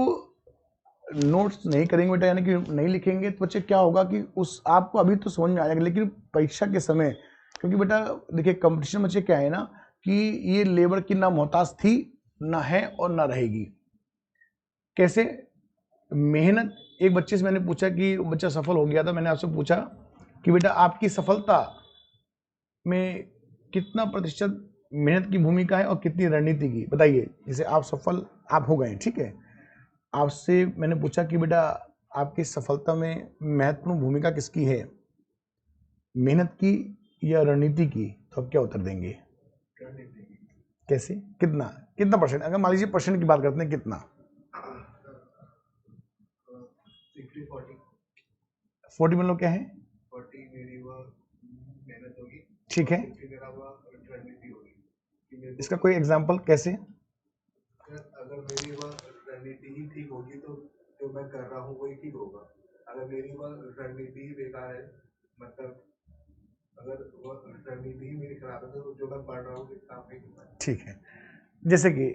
नोट्स नहीं करेंगे बेटा, यानी कि नहीं लिखेंगे, तो बच्चे क्या होगा कि उस आपको अभी तो समझ में आ जाएगा, लेकिन परीक्षा के समय, क्योंकि बेटा देखिए कंपटीशन बच्चे क्या है ना कि ये लेबर की ना मोहताज थी, ना है और ना रहेगी। कैसे? मेहनत। एक बच्चे से मैंने पूछा कि बच्चा सफल हो गया था, मैंने आपसे पूछा कि बेटा आपकी सफलता में कितना प्रतिशत मेहनत की भूमिका है और कितनी रणनीति की, बताइए। जैसे आप सफल आप हो गए, ठीक है, आपसे मैंने पूछा कि बेटा आपकी सफलता में महत्वपूर्ण भूमिका किसकी है, मेहनत की या रणनीति की, तो आप क्या उत्तर देंगे? कैसे? कितना कितना परसेंट? अगर मान लीजिए परसेंट की बात करते हैं, कितना? 40 मतलब क्या है? 40 मेरी वो मेहनत होगी, ठीक है, 60 मेरा वो रणनीति होगी कि मेरे को, इसका कोई एग्जांपल कैसे? अगर मेरी वो रणनीति ही ठीक होगी तो जो मैं कर रहा हूँ वही ठीक होगा। अगर मेरी वो रणनीति ही बेकार है, मतलब अगर वो रणनीति ही मेरी खराब है, तो जो मैं पढ़ रहा हूँ काम नहीं कर पाएगा। ठीक है, जैसे कि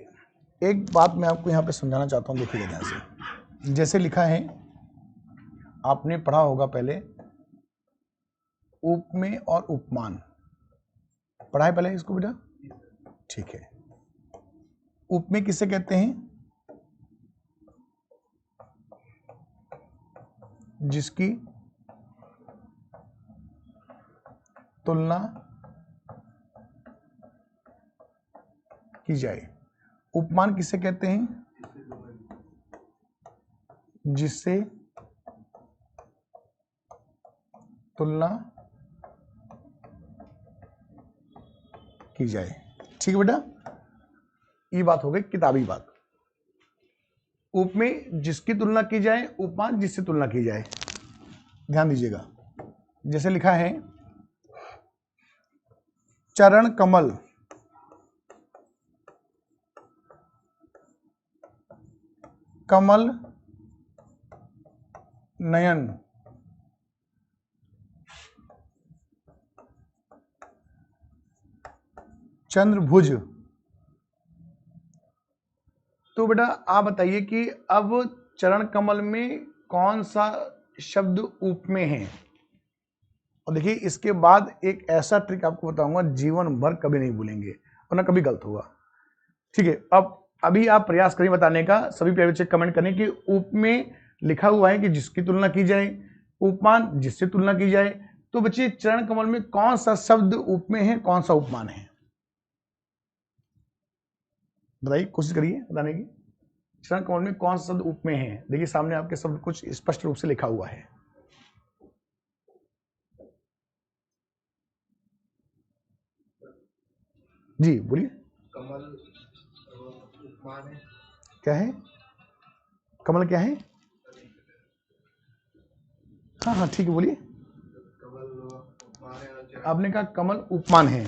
एक बात मैं आपको यहाँ पे समझाना चाहता हूँ, देखिएगा ध्यान से। जैसे लिखा है, आपने पढ़ा होगा पहले उपमेय और उपमान, पढ़ा है पहले इसको बेटा? ठीक है, उपमेय किसे कहते हैं? जिसकी तुलना की जाए। उपमान किसे कहते हैं? जिससे तुलना की जाए। ठीक है बेटा, ये बात हो गई किताबी बात। उपमेय जिसकी तुलना की जाए, उपमान जिससे तुलना की जाए। ध्यान दीजिएगा, जैसे लिखा है चरण कमल कमल नयन चंद्रभुज। तो बेटा आप बताइए कि अब चरण कमल में कौन सा शब्द उपमेय है? और देखिए इसके बाद एक ऐसा ट्रिक आपको बताऊंगा, जीवन भर कभी नहीं भूलेंगे, वरना कभी गलत होगा। ठीक है, अब अभी आप प्रयास करें बताने का, सभी प्यारे बच्चे कमेंट करें कि उपमेय लिखा हुआ है कि जिसकी तुलना की जाए, उपमान जिससे तुलना की जाए। तो बच्चे चरण कमल में कौन सा शब्द उपमेय है, कौन सा उपमान है? बताइए, कोशिश करिए बताने की। चरण कमल में कौन सा शब्द उपमेय है? देखिए सामने आपके शब्द कुछ स्पष्ट रूप से लिखा हुआ है। जी बोलिए। कमल उपमान है। क्या है? कमल क्या है? हाँ हाँ ठीक है, बोलिए। कमल उपमान है और आपने कहा कमल उपमान है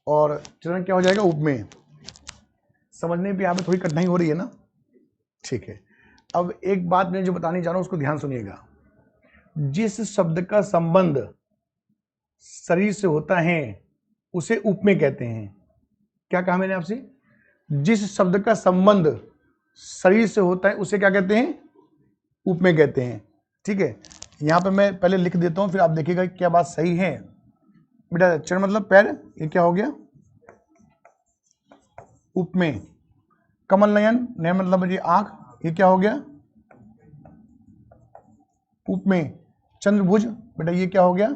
और चरण क्या हो जाएगा? उपमेय। समझने पे यहाँ पे थोड़ी कठिनाई हो रही है ना? ठीक है, अब एक बात मैं जो बताने जा रहा हूँ उसको ध्यान सुनिएगा। जिस शब्द का संबंध शरीर से होता है उसे उपमेय कहते हैं। क्या कहा मैंने आपसे? जिस शब्द का संबंध शरीर से होता है उसे क्या कहते हैं? उपमेय कहते हैं। ठीक है, यहां पे मैं पहले लिख देता हूं, फिर आप देखिएगा क्या बात सही है। बेटा चरण मतलब पैर, ये क्या हो गया? उपमेय। कमल नयन, नयन मतलब ये आंख, ये क्या हो गया? उपमेय। चंद्रभुज, बेटा ये क्या हो गया?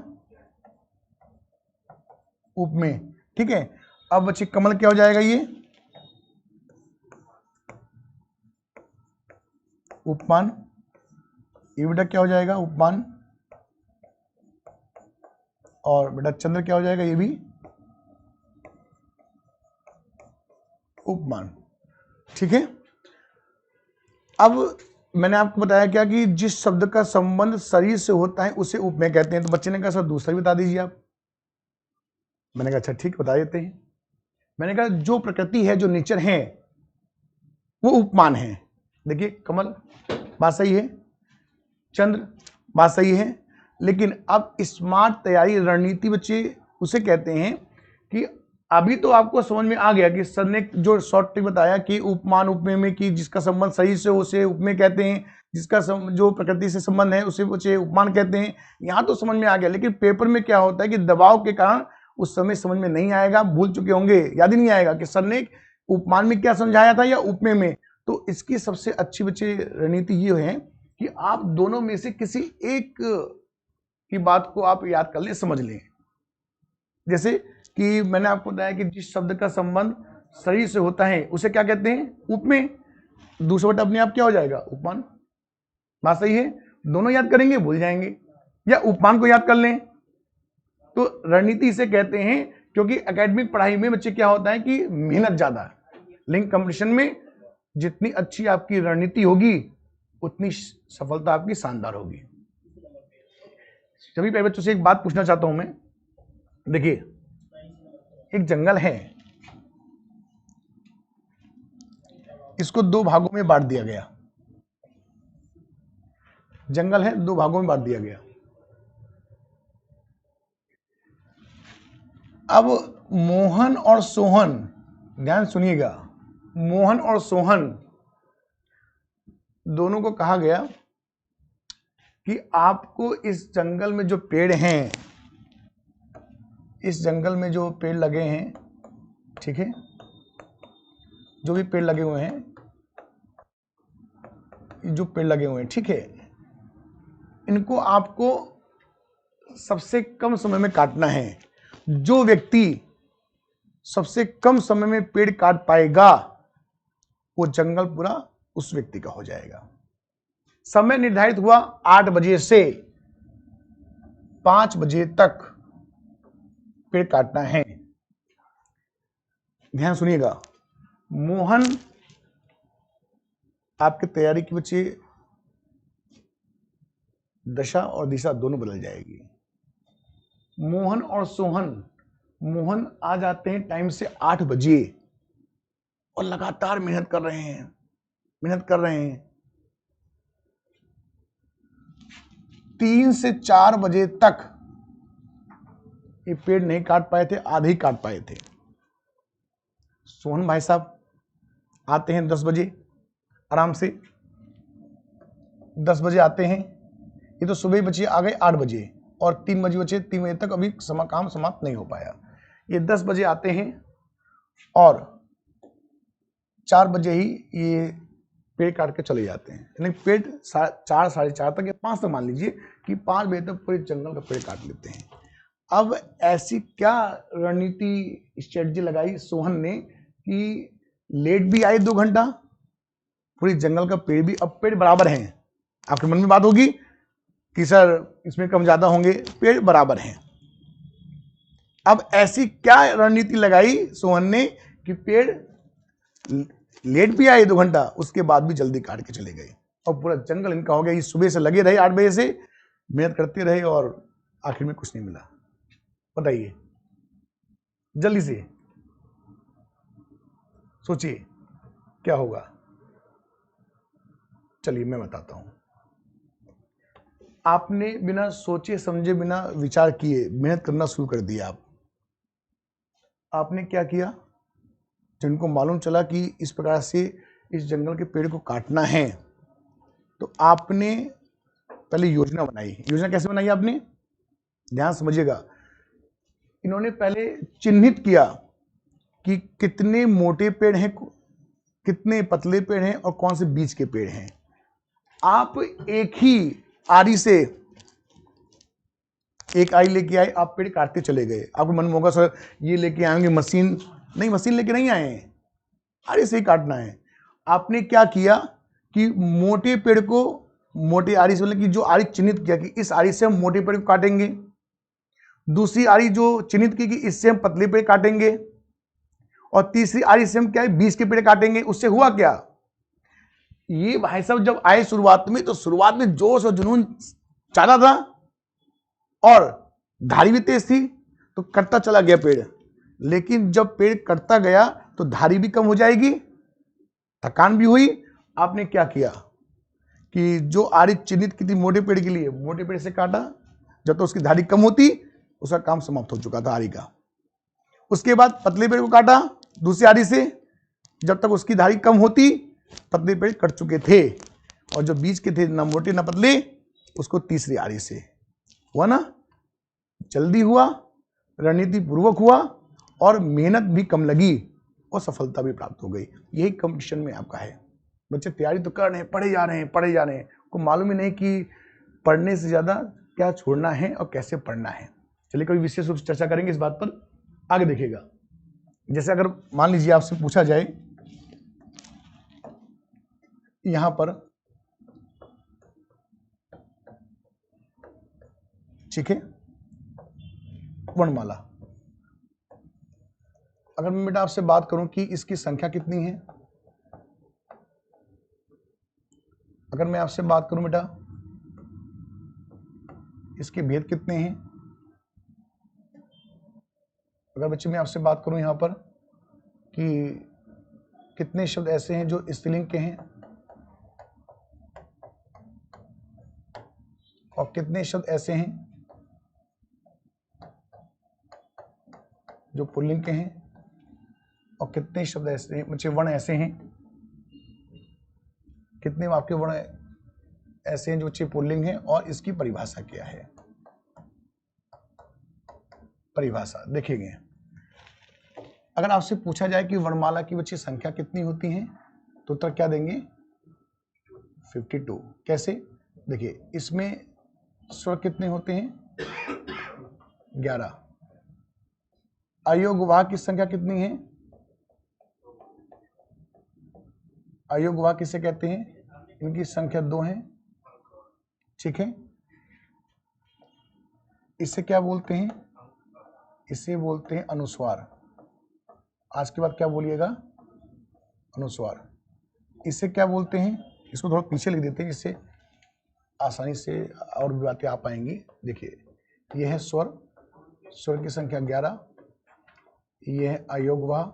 उपमेय। ठीक है, अब बच्चे कमल क्या हो जाएगा? ये उपमान। ये बेटा क्या हो जाएगा? उपमान। और बेटा चंद्र क्या हो जाएगा? ये भी उपमान। ठीक है, अब मैंने आपको बताया क्या कि जिस शब्द का संबंध शरीर से होता है उसे उपमेय कहते हैं। तो बच्चे ने कहा सर दूसरा भी बता दीजिए आप। मैंने कहा अच्छा ठीक बता देते हैं। मैंने कहा जो प्रकृति है, जो नेचर है, वो उपमान है। देखिए कमल बात सही है, चंद्र बात सही है, लेकिन अब स्मार्ट तैयारी रणनीति बच्चे उसे कहते हैं कि अभी तो आपको समझ में आ गया कि सर ने जो शॉर्ट ट्रिक बताया कि उपमान उपमेय में कि जिसका संबंध शरीर से उसे उपमेय कहते हैं, जिसका जो प्रकृति से संबंध है उसे उपमान कहते हैं। यहाँ तो समझ में आ गया, लेकिन पेपर में क्या होता है कि दबाव के कारण उस समय समझ में नहीं आएगा, भूल चुके होंगे, याद ही नहीं आएगा कि सर ने उपमान में क्या समझाया था या उपमेय में। तो इसकी सबसे अच्छी बच्चे रणनीति ये है कि आप दोनों में से किसी एक की बात को आप याद कर लें, समझ लें। जैसे कि मैंने आपको बताया कि जिस शब्द का संबंध शरीर से होता है उसे क्या कहते हैं? उपमेय। दूसरा बटा अपने आप क्या हो जाएगा? उपमान। बात सही है, दोनों याद करेंगे भूल जाएंगे, या उपमान को याद कर लें। तो रणनीति इसे कहते हैं, क्योंकि एकेडमिक पढ़ाई में बच्चे क्या होता है कि मेहनत ज्यादा है, लेकिन कंपटीशन में जितनी अच्छी आपकी रणनीति होगी उतनी सफलता आपकी शानदार होगी। सभी बच्चों से एक बात पूछना चाहता हूं मैं। देखिए एक जंगल है, इसको दो भागों में बांट दिया गया। जंगल है, दो भागों में बांट दिया गया। अब मोहन और सोहन, ध्यान सुनिएगा, मोहन और सोहन दोनों को कहा गया कि आपको इस जंगल में जो पेड़ हैं, इस जंगल में जो पेड़ लगे हैं, ठीक है, जो भी पेड़ लगे हुए हैं, जो पेड़ लगे हुए हैं, ठीक है, इनको आपको सबसे कम समय में काटना है। जो व्यक्ति सबसे कम समय में पेड़ काट पाएगा वो जंगल पूरा उस व्यक्ति का हो जाएगा। समय निर्धारित हुआ 8 बजे से 5 बजे तक पेड़ काटना है। ध्यान सुनिएगा, मोहन आपकी तैयारी की बच्चे दशा और दिशा दोनों बदल जाएगी। मोहन और सोहन, मोहन आ जाते हैं टाइम से 8 बजे और लगातार मेहनत कर रहे हैं, मेहनत कर रहे हैं। 3 से 4 बजे तक ये पेड़ नहीं काट पाए थे, आधे ही काट पाए थे। सोहन भाई साहब आते हैं 10 बजे, आराम से 10 बजे आते हैं। ये तो सुबह बच्चे आ गए 8 बजे और 3 बजे बचे, 3 बजे तक अभी काम समाप्त नहीं हो पाया। ये 10 बजे आते हैं और 4 बजे ही ये पेड़ काट के चले जाते हैं। यानी पेड़ 4 साढ़े 4 तक या 5 तक मान लीजिए कि 5 बजे तक पूरे जंगल का पेड़ काट लेते हैं। अब ऐसी क्या रणनीति स्ट्रेटजी लगाई सोहन ने कि लेट भी आए 2 घंटा, पूरी जंगल का पेड़ भी, अब पेड़ बराबर हैं। आपके मन में बात होगी कि सर इसमें कम ज्यादा होंगे, पेड़ बराबर हैं। अब ऐसी क्या रणनीति लगाई सोहन ने कि पेड़ लेट भी आए 2 घंटा, उसके बाद भी जल्दी काट के चले गए और पूरा जंगल इनका हो गया। ये सुबह से लगे रहे 8 बजे से, मेहनत करते रहे और आखिर में कुछ नहीं मिला। बताइए जल्दी से सोचिए क्या होगा। चलिए मैं बताता हूं। आपने बिना सोचे समझे, बिना विचार किए मेहनत करना शुरू कर दिया। आपने क्या किया, जिनको मालूम चला कि इस प्रकार से इस जंगल के पेड़ को काटना है, तो आपने पहले योजना बनाई। योजना कैसे बनाई आपने, ध्यान समझिएगा। इन्होंने पहले चिन्हित किया कि कितने मोटे पेड़ हैं, कितने पतले पेड़ हैं और कौन से बीच के पेड़ हैं। आप एक ही आरी से एक आरी लेके आए, आप पेड़ काटते चले गए। आपको मन में होगा सर ये लेके आएंगे मशीन, नहीं मशीन लेके नहीं आए हैं, आरी से ही काटना है। आपने क्या किया कि मोटे पेड़ को मोटे आरी से, मतलब कि जो आरी चिन्हित किया कि इस आरी से हम मोटे पेड़ को काटेंगे, दूसरी आरी जो चिन्हित की कि इससे हम पतले पेड़ काटेंगे, और तीसरी आरी से हम क्या है बीच के पेड़ काटेंगे। उससे हुआ क्या, ये भाई साहब जब आए शुरुआत में, तो शुरुआत में जोश और जुनून ज्यादा था और धारी भी तेज थी, तो कटता चला गया पेड़। लेकिन जब पेड़ कटता गया तो धारी भी कम हो जाएगी, थकान भी हुई। आपने क्या किया कि जो आरी चिन्हित की थी मोटे पेड़ के लिए, मोटे पेड़ से काटा, जब तक उसकी धारी कम होती उसका काम समाप्त हो चुका था आरी का। उसके बाद पतले पेड़ को काटा दूसरी आरी से, जब तक उसकी धारी कम होती पतले पेड़ कट चुके थे, और जो बीच के थे ना मोटे ना पतले, उसको तीसरी आरी से। हुआ ना, जल्दी हुआ, रणनीति पूर्वक हुआ, और मेहनत भी कम लगी और सफलता भी प्राप्त हो गई। यही कंपटीशन में आपका है। बच्चे तैयारी तो कर रहे हैं, पढ़े जा रहे हैं, पढ़े जा रहे हैं, को मालूम ही नहीं कि पढ़ने से ज्यादा क्या छोड़ना है और कैसे पढ़ना है। चलिए कभी विशेष रूप से चर्चा करेंगे इस बात पर, आगे देखिएगा। जैसे अगर मान लीजिए आपसे पूछा जाए यहां पर, ठीक है, वर्णमाला, अगर मैं बेटा आपसे बात करूं कि इसकी संख्या कितनी है, अगर मैं आपसे बात करूं बेटा इसके भेद कितने हैं, अगर बच्चे मैं आपसे बात करूं यहां पर कि कितने शब्द ऐसे हैं जो स्त्रीलिंग के हैं और कितने शब्द ऐसे हैं जो पुल्लिंग के हैं, और कितने शब्द ऐसे हैं, बच्चे वर्ण ऐसे हैं, कितने आपके वर्ण ऐसे हैं जो बच्चे पुल्लिंग हैं, और इसकी परिभाषा क्या है। परिभाषा देखिए, अगर आपसे पूछा जाए कि वर्णमाला की बच्ची संख्या कितनी होती है, तो उत्तर क्या देंगे 52। कैसे, देखिए इसमें स्वर कितने होते हैं 11। अयोगवाह की संख्या कितनी है, अयोगवाह किसे कहते हैं, इनकी संख्या 2 है, ठीक है। इसे क्या बोलते हैं, इसे बोलते हैं अनुस्वार। आज के बाद क्या बोलिएगा, अनुस्वार। इसे क्या बोलते हैं, इसको थोड़ा पीछे लिख देते हैं जिससे आसानी से और भी बातें आ पाएंगी। देखिए यह है स्वर, स्वर की संख्या 11, यह है अयोगवाह,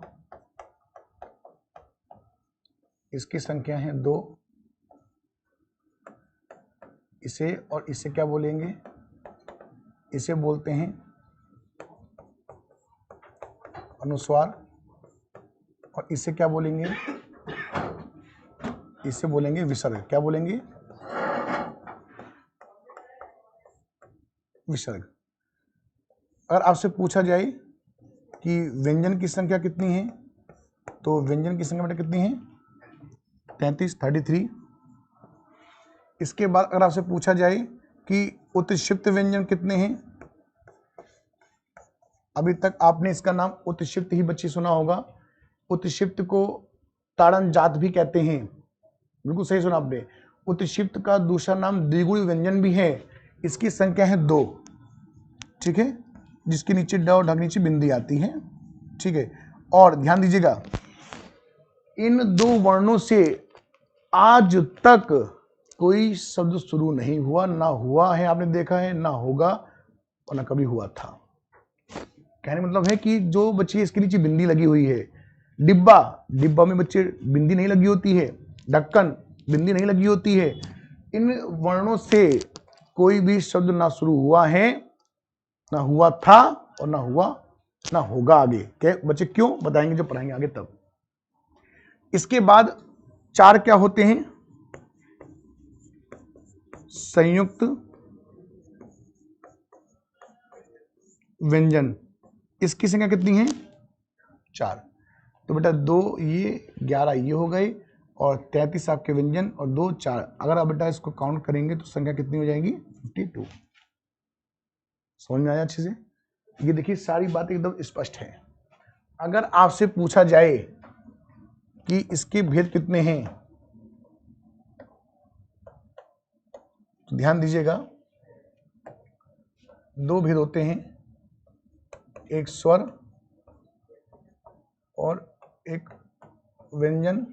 इसकी संख्या है 2, इसे और इसे क्या बोलेंगे, इसे बोलते हैं अनुस्वार, और इसे क्या बोलेंगे, इसे बोलेंगे विसर्ग। क्या बोलेंगे, विसर्ग। अगर आपसे पूछा जाए कि व्यंजन की संख्या कितनी है, तो व्यंजन की संख्या बेटा कितनी है 33। इसके बाद अगर आपसे पूछा जाए कि उत्क्षिप्त व्यंजन कितने हैं, अभी तक आपने इसका नाम उत्क्षिप्त ही बच्चे सुना होगा। उत्क्षिप्त को ताड़न जात भी कहते हैं, बिल्कुल सही सुना आपने। उत्क्षिप्त का दूसरा नाम द्विगुणी व्यंजन भी है, इसकी संख्या है 2, ठीक है, जिसके नीचे ड और ढक नीचे बिंदी आती है, ठीक है। और ध्यान दीजिएगा, इन 2 वर्णों से आज तक कोई शब्द शुरू नहीं हुआ, ना हुआ है आपने देखा है, ना होगा और ना कभी हुआ था। कहने मतलब है कि जो बच्चे इसके नीचे बिंदी लगी हुई है, डिब्बा, डिब्बा में बच्चे बिंदी नहीं लगी होती है, ढक्कन बिंदी नहीं लगी होती है, इन वर्णों से कोई भी शब्द ना शुरू हुआ है, ना हुआ था और ना हुआ ना होगा आगे। क्या बच्चे, क्यों बताएंगे जो पढ़ाएंगे आगे तब। इसके बाद 4 क्या होते हैं, संयुक्त व्यंजन। इसकी संख्या कितनी है, 4। तो बेटा 2 ये 11 ये हो गए और 33 आपके व्यंजन और 2 4। अगर आप बेटा इसको काउंट करेंगे तो संख्या कितनी हो जाएगी, 52। समझ में आया अच्छे से। ये देखिए सारी बात एकदम स्पष्ट है। अगर आपसे पूछा जाए कि इसके भेद कितने हैं तो ध्यान दीजिएगा, 2 भेद होते हैं, एक स्वर और एक व्यंजन,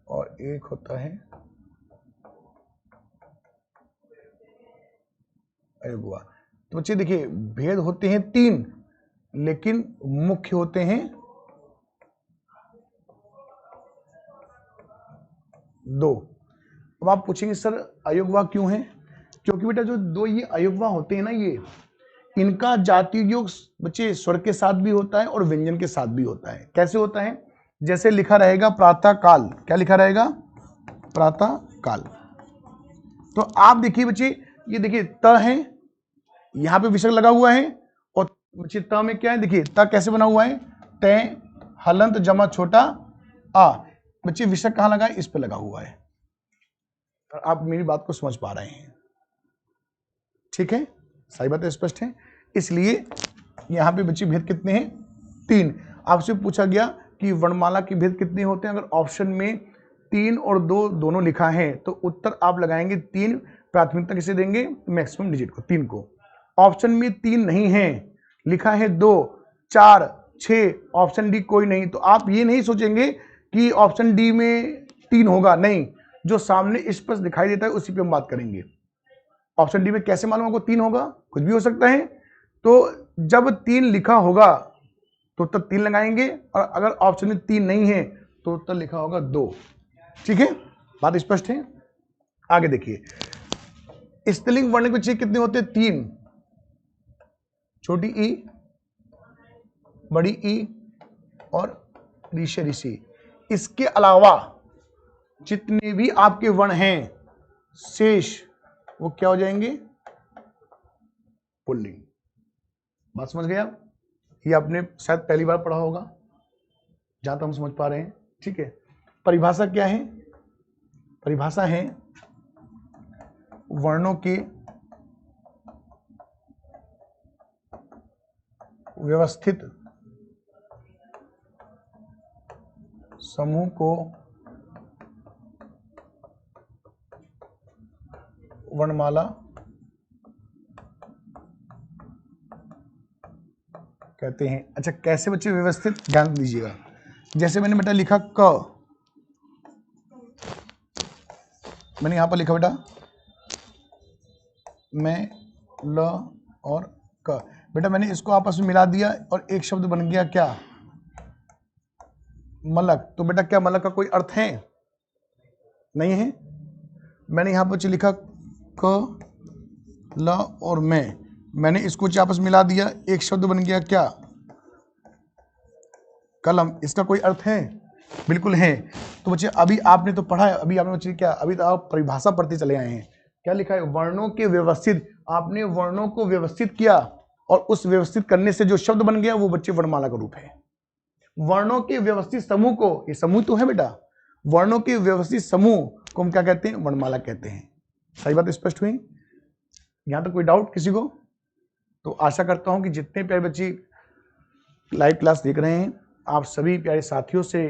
और एक होता है अयुग्मा। तो बच्चे देखिए भेद होते हैं 3 लेकिन मुख्य होते हैं 2। अब आप पूछेंगे सर अयुग्मा क्यों है, क्योंकि बेटा जो 2 ये अयुग्मा होते हैं ना, ये इनका जातीय योग बच्चे स्वर के साथ भी होता है और व्यंजन के साथ भी होता है। कैसे होता है, जैसे लिखा रहेगा प्रातः काल, क्या लिखा रहेगा, प्रातः काल। तो आप देखिए बच्चे, ये देखिए त है, यहां पे विसर्ग लगा हुआ है, और बच्चे त में क्या है, देखिए त कैसे बना हुआ है, तय हलंत जमा छोटा आ। बच्चे विसर्ग कहां लगा है, इस पे लगा हुआ है। आप मेरी बात को समझ पा रहे हैं, ठीक है, सारी बातें स्पष्ट हैं। इसलिए यहां पे बच्चे भेद कितने हैं, 3। आपसे पूछा गया कि वर्णमाला के भेद कितने होते हैं, अगर ऑप्शन में 3 और 2 दोनों लिखा है तो उत्तर आप लगाएंगे 3। प्राथमिकता किसे देंगे, मैक्सिमम डिजिट को, 3 को। ऑप्शन में 3 नहीं है, लिखा है 2 4 6, ऑप्शन डी कोई नहीं, तो आप ये नहीं सोचेंगे कि ऑप्शन डी में 3 होगा, नहीं, जो सामने स्पष्ट दिखाई देता है उसी पे हम बात करेंगे। ऑप्शन डी में कैसे मालूम आपको 3 होगा, कुछ भी हो सकता है। तो जब 3 लिखा होगा तो उत्तर 3 लगाएंगे, और अगर ऑप्शन में 3 नहीं है तो उत्तर लिखा होगा 2। ठीक है, बात स्पष्ट है। आगे देखिए, स्त्रीलिंग वर्ण के चीज कितने होते हैं, 3। छोटी ई, बड़ी ई और ऋषि ऋषि। इसके अलावा जितने भी आपके वर्ण हैं शेष वो क्या हो जाएंगे, पुल्लिंग। बात समझ गए आप, ये आपने शायद पहली बार पढ़ा होगा जहां तक हम समझ पा रहे हैं। ठीक है, परिभाषा क्या है, परिभाषा है वर्णों के व्यवस्थित समूह को वर्णमाला कहते हैं। अच्छा, कैसे बच्चे व्यवस्थित, ध्यान दीजिएगा। जैसे मैंने बेटा लिखा क, मैंने यहां पर लिखा बेटा मैं, ल और क। बेटा मैंने इसको आपस में मिला दिया और एक शब्द बन गया क्या, मलक। तो बेटा क्या मलक का कोई अर्थ है, नहीं है। मैंने यहां पर लिखा क, ल और मैंने इसको आपस मिला दिया, एक शब्द बन गया क्या, कलम। इसका कोई अर्थ है, बिल्कुल है। तो बच्चे अभी आपने तो पढ़ा है, अभी आपने बच्चे क्या, अभी तो आप परिभाषा पढ़ते चले आए हैं। क्या लिखा है, वर्णों के व्यवस्थित, आपने वर्णों को व्यवस्थित किया और उस व्यवस्थित करने से जो शब्द बन गया वो बच्चे वर्णमाला का रूप है। वर्णों के व्यवस्थित समूह को, ये समूह तो है बेटा, वर्णों के व्यवस्थित समूह को हम क्या कहते हैं, वर्णमाला कहते हैं। सही बात स्पष्ट हुई, यहां तक कोई डाउट किसी को। तो आशा करता हूं कि जितने प्यारे बच्चे लाइव क्लास देख रहे हैं, आप सभी प्यारे साथियों से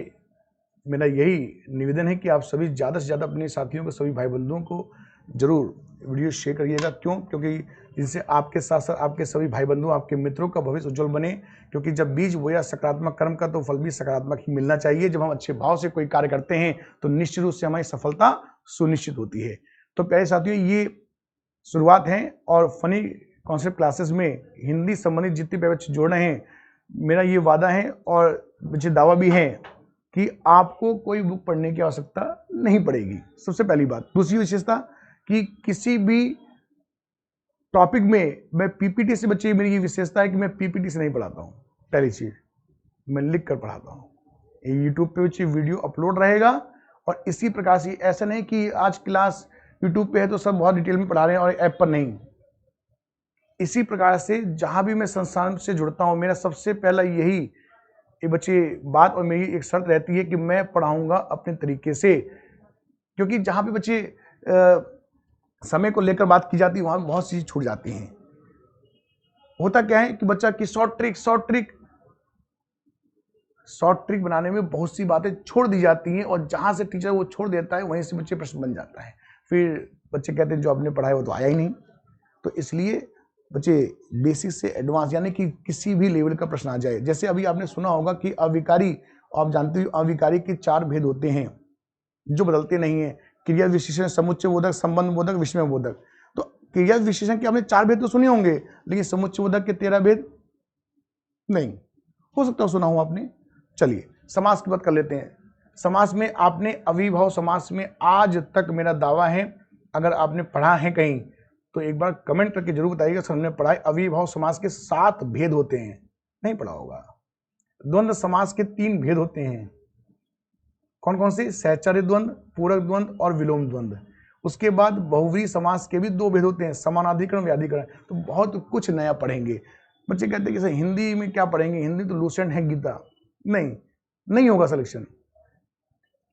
मेरा यही निवेदन है कि आप सभी ज़्यादा से ज़्यादा अपने साथियों को, सभी भाई बंधुओं को जरूर वीडियो शेयर करिएगा। क्यों, क्योंकि जिससे आपके साथ साथ आपके सभी भाई बंधुओं, आपके मित्रों का भविष्य उज्जवल बने। क्योंकि जब बीज बोया सकारात्मक कर्म का तो फल भी सकारात्मक ही मिलना चाहिए। जब हम अच्छे भाव से कोई कार्य करते हैं तो निश्चित रूप से हमारी सफलता सुनिश्चित होती है। तो प्यारे साथियों, ये शुरुआत है और फनी कॉन्सेप्ट क्लासेस में हिंदी संबंधित जितने प्यारे बच्चे जोड़ रहे हैं, मेरा ये वादा है और मुझे दावा भी है कि आपको कोई बुक पढ़ने की आवश्यकता नहीं पड़ेगी, सबसे पहली बात। दूसरी विशेषता कि किसी भी टॉपिक में मैं पीपीटी से, बच्चे मेरी ये विशेषता है कि मैं पीपीटी से नहीं पढ़ाता हूँ। पहली चीज, मैं लिख कर पढ़ाता हूँ। यूट्यूब पे बच्चे वीडियो अपलोड रहेगा और इसी प्रकार से, ऐसा नहीं कि आज क्लास यूट्यूब पे है तो सब बहुत डिटेल में पढ़ा रहे हैं और ऐप पर नहीं। इसी प्रकार से जहां भी मैं संस्थान से जुड़ता हूं, मेरा सबसे पहला यही ये बच्चे बात और मेरी एक शर्त रहती है कि मैं पढ़ाऊंगा अपने तरीके से। क्योंकि जहां पे बच्चे समय को लेकर बात की जाती है वहां बहुत सी चीज छूट जाती हैं। होता क्या है कि बच्चा की शॉर्ट ट्रिक बनाने में बहुत सी बातें छोड़ दी जाती हैं और जहां से टीचर वो छोड़ देता है वहीं से बच्चे प्रश्न बन जाता है। फिर बच्चे कहते हैं जो आपने पढ़ाया वो तो आया ही नहीं। तो इसलिए बच्चे बेसिक से एडवांस यानी कि किसी भी लेवल का प्रश्न आ जाए। जैसे अभी आपने सुना होगा कि अविकारी, आप जानते हो अविकारी के 4 भेद होते हैं जो बदलते नहीं है: क्रिया विशेषण, समुच्चय बोधक, संबंध बोधक, विस्मय बोधक। तो क्रिया विशेषण के आपने 4 भेद तो सुने होंगे, लेकिन समुच्चय बोधक के 13 भेद नहीं। हो सकता है सुना हो आपने। चलिए समास की बात कर लेते हैं। समास में आपने अविभाव समास में आज तक, मेरा दावा है अगर आपने पढ़ा है कहीं तो एक बार कमेंट करके जरूर बताइएगा सर हमने पढ़ा है। अविभाव समास के 7 भेद होते हैं, नहीं पढ़ा होगा। द्वंद्व समास के 3 भेद होते हैं। कौन कौन से? सहचर्य द्वंद्व, पूरक द्वंद्व और विलोम द्वंद्व। उसके बाद बहुव्रीहि समास के भी 2 भेद होते हैं: समानाधिकरण, व्याधिकरण। तो बहुत कुछ नया पढ़ेंगे। बच्चे कहते हैं कि सर हिंदी में क्या पढ़ेंगे, हिंदी तो लूसेंट है गीता। नहीं होगा सिलेक्शन।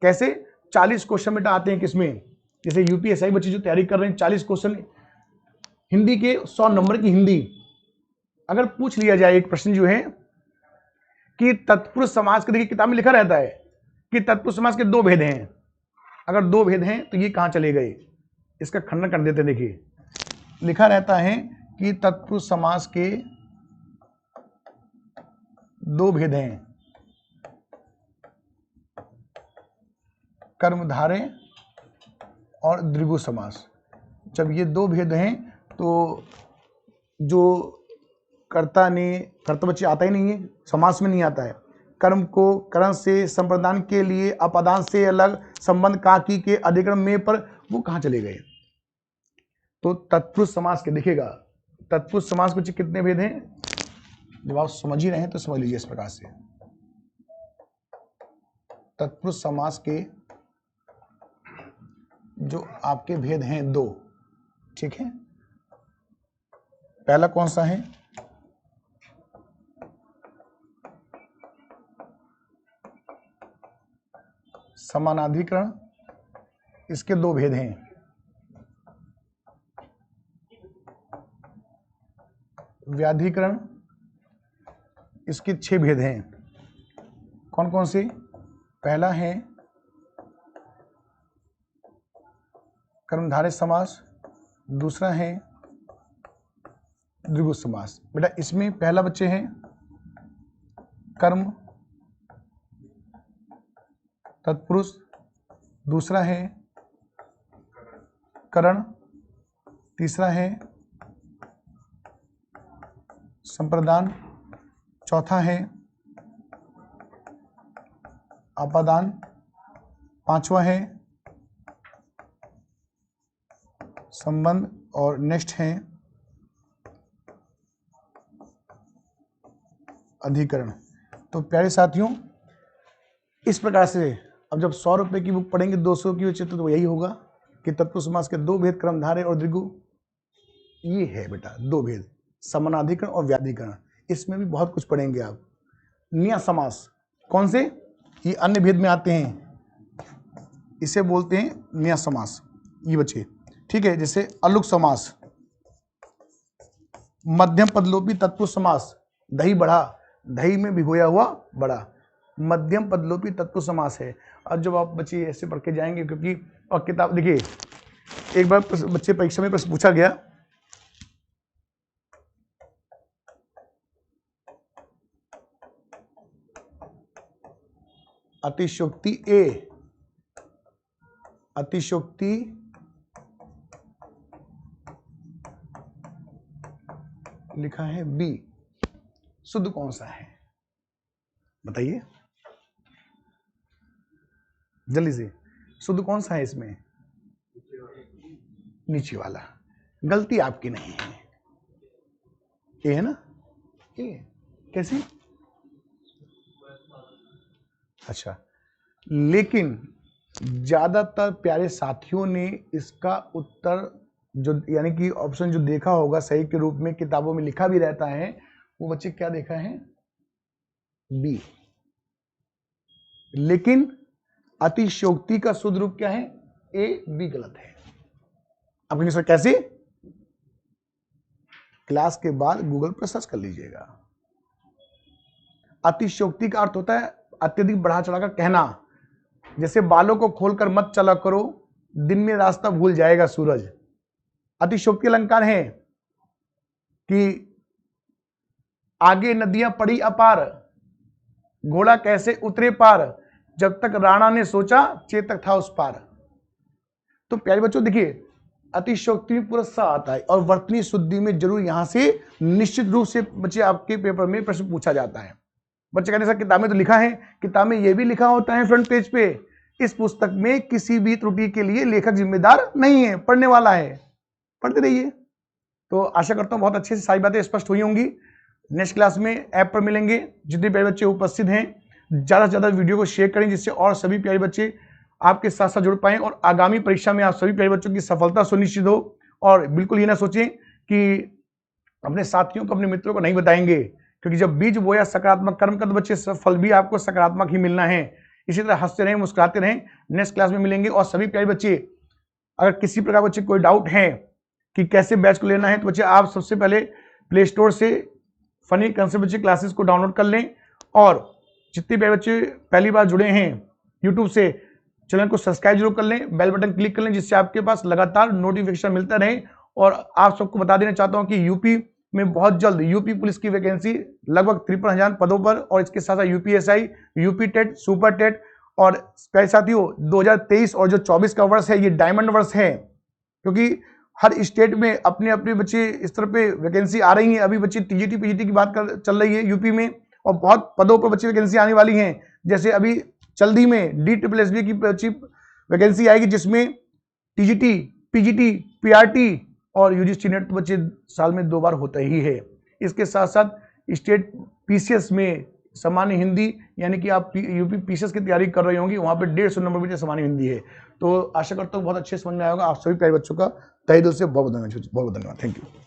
कैसे? 40 क्वेश्चन बेटा आते हैं किसमें, जैसे यूपीएसआई बच्चे जो तैयारी कर रहे हैं 40 क्वेश्चन हिंदी के, 100 नंबर की हिंदी। अगर पूछ लिया जाए एक प्रश्न जो है कि तत्पुरुष समास के, देखिए किताब में लिखा रहता है कि तत्पुरुष समास के 2 भेद हैं। अगर 2 भेद हैं तो ये कहां चले गए, इसका खंडन कर देते। देखिए लिखा रहता है कि तत्पुरुष समास के 2 भेद हैं: कर्मधारय और द्विगु समास। जब ये 2 भेद हैं तो जो कर्ता बच्चे आता ही नहीं है, समास में नहीं आता है। कर्म को करण से, संप्रदान के लिए अपादान से अलग, संबंध काकी के अधिकरण में, पर वो कहां चले गए। तो तत्पुरुष समास के देखिएगा, तत्पुरुष समास के कितने भेद हैं, जब आप समझ ही रहे हैं तो समझ लीजिए इस प्रकार से। तत्पुरुष समास के जो आपके भेद हैं 2, ठीक है। पहला कौन सा है? समानाधिकरण, इसके 2 भेद हैं। व्याधिकरण, इसके 6 भेद हैं। कौन कौन से? पहला है कर्मधारय समास, दूसरा है द्विगु समास। बेटा इसमें पहला बच्चे हैं कर्म तत्पुरुष, दूसरा है करण, तीसरा है संप्रदान, चौथा है अपादान, पांचवा है संबंध और नेक्स्ट है अधिकरण। तो प्यारे साथियों इस प्रकार से अब जब 100 रुपए की बुक पढ़ेंगे 200 की उचित तो यही होगा कि तत्पुरुष समास के 2 भेद, कर्मधारय और द्विगु। ये है बेटा 2 भेद, समानाधिकरण और व्याधिकरण। इसमें भी बहुत कुछ पढ़ेंगे आप। न्याय समास, कौन से? ये अन्य भेद में आते हैं, इसे बोलते हैं न्याय समास। ये बच्चे ठीक है। जैसे अलुक समास, मध्यम पदलोपी तत्पुरुष समास, दही बढ़ा, दही में भिगोया हुआ बड़ा, मध्यम पदलोपी तत्पुरुष समास है। और जब आप बच्चे ऐसे पढ़ के जाएंगे, क्योंकि और किताब देखिए, एक बार बच्चे परीक्षा में प्रश्न पूछा गया, अतिशयोक्ति ए, अतिशयोक्ति लिखा है बी, शुद्ध कौन सा है बताइए। जल्दी से, शुद्ध कौन सा है इसमें? नीचे वाला। गलती आपकी नहीं है, ये है ना, ये कैसे? अच्छा, लेकिन ज्यादातर प्यारे साथियों ने इसका उत्तर जो यानी कि ऑप्शन जो देखा होगा सही के रूप में, किताबों में लिखा भी रहता है, वो बच्चे क्या देखा है? बी। लेकिन अतिशयोक्ति का शुद्ध रूप क्या है? ए। बी गलत है। अब कहेंगे सर कैसे? क्लास के बाद गूगल पर सर्च कर लीजिएगा। अतिशयोक्ति का अर्थ होता है अत्यधिक बढ़ा चढ़ाकर कहना, जैसे बालों को खोलकर मत चला करो, दिन में रास्ता भूल जाएगा सूरज। अतिशयोक्ति अलंकार है कि आगे नदियां पड़ी अपार, घोड़ा कैसे उतरे पार, जब तक राणा ने सोचा चेतक था उस पार। तो प्यारे बच्चों देखिए, अतिशयोक्ति में पूरा सा आता है और वर्तनी शुद्धि में जरूर यहां से निश्चित रूप से बच्चे आपके पेपर में प्रश्न पूछा जाता है। बच्चे कहते सर किताब में तो लिखा है, किताब में यह भी लिखा होता है फ्रंट पेज पे, इस पुस्तक में किसी भी त्रुटि के लिए लेखक जिम्मेदार नहीं है, पढ़ने वाला है, पढ़ते रहिए। तो आशा करता हूं बहुत अच्छे से सारी बातें स्पष्ट हुई होंगी। नेक्स्ट क्लास में ऐप पर मिलेंगे। जितने प्यारे बच्चे उपस्थित हैं ज्यादा से ज्यादा वीडियो को शेयर करें, जिससे और सभी प्यारे बच्चे आपके साथ साथ जुड़ पाएं और आगामी परीक्षा में आप सभी प्यारे बच्चों की सफलता सुनिश्चित हो। और बिल्कुल ये ना सोचें कि अपने साथियों को, अपने मित्रों को नहीं बताएंगे, क्योंकि जब बीज बोया सकारात्मक कर्म का तो बच्चे फल भी आपको सकारात्मक ही मिलना है। इसी तरह हंसते रहें, मुस्कुराते रहें। नेक्स्ट क्लास में मिलेंगे। और सभी प्यारे बच्चे, अगर किसी प्रकार बच्चे कोई डाउट है कि कैसे बैच को लेना है, तो बच्चे आप सबसे पहले प्ले स्टोर से फनी कॉन्सेप्ट बच्चे क्लासेस को डाउनलोड कर लें। और जितने प्यारे बच्चे पहली बार जुड़े हैं यूट्यूब से, चैनल को सब्सक्राइब जरूर कर लें, बेल बटन क्लिक कर लें, जिससे आपके पास लगातार नोटिफिकेशन मिलता रहे। और आप सबको बता देना चाहता हूं कि यूपी में बहुत जल्द यूपी पुलिस की वैकेंसी लगभग 53,000 पदों पर, और इसके साथ साथ UPSI, UP TET, super TET. और प्यारे साथियों 2023 और जो 24 का वर्ष है ये डायमंड वर्ष है, क्योंकि हर स्टेट में अपने अपने बच्चे इस तरह पे वैकेंसी आ रही है। अभी बच्चे टीजीटी पीजीटी की बात चल रही है यूपी में, और बहुत पदों पर बच्चे वैकेंसी आने वाली हैं। जैसे अभी जल्दी में DSSB की बच्ची वैकेंसी आएगी, जिसमें टीजीटी, पीजीटी, पीआरटी और यूजीसी नेट तो बच्चे साल में 2 बार होता ही है। इसके साथ साथ स्टेट पीसीएस में सामान्य हिंदी, यानी कि आप यूपी पीसीएस की तैयारी कर रहे होंगे, वहां पे 150 नंबर में सामान्य हिंदी है। तो आशा करता हूँ बहुत अच्छे समझ में आएगा। आप सभी प्यारे बच्चों का तहे दिल से बहुत धन्यवाद। Thank you.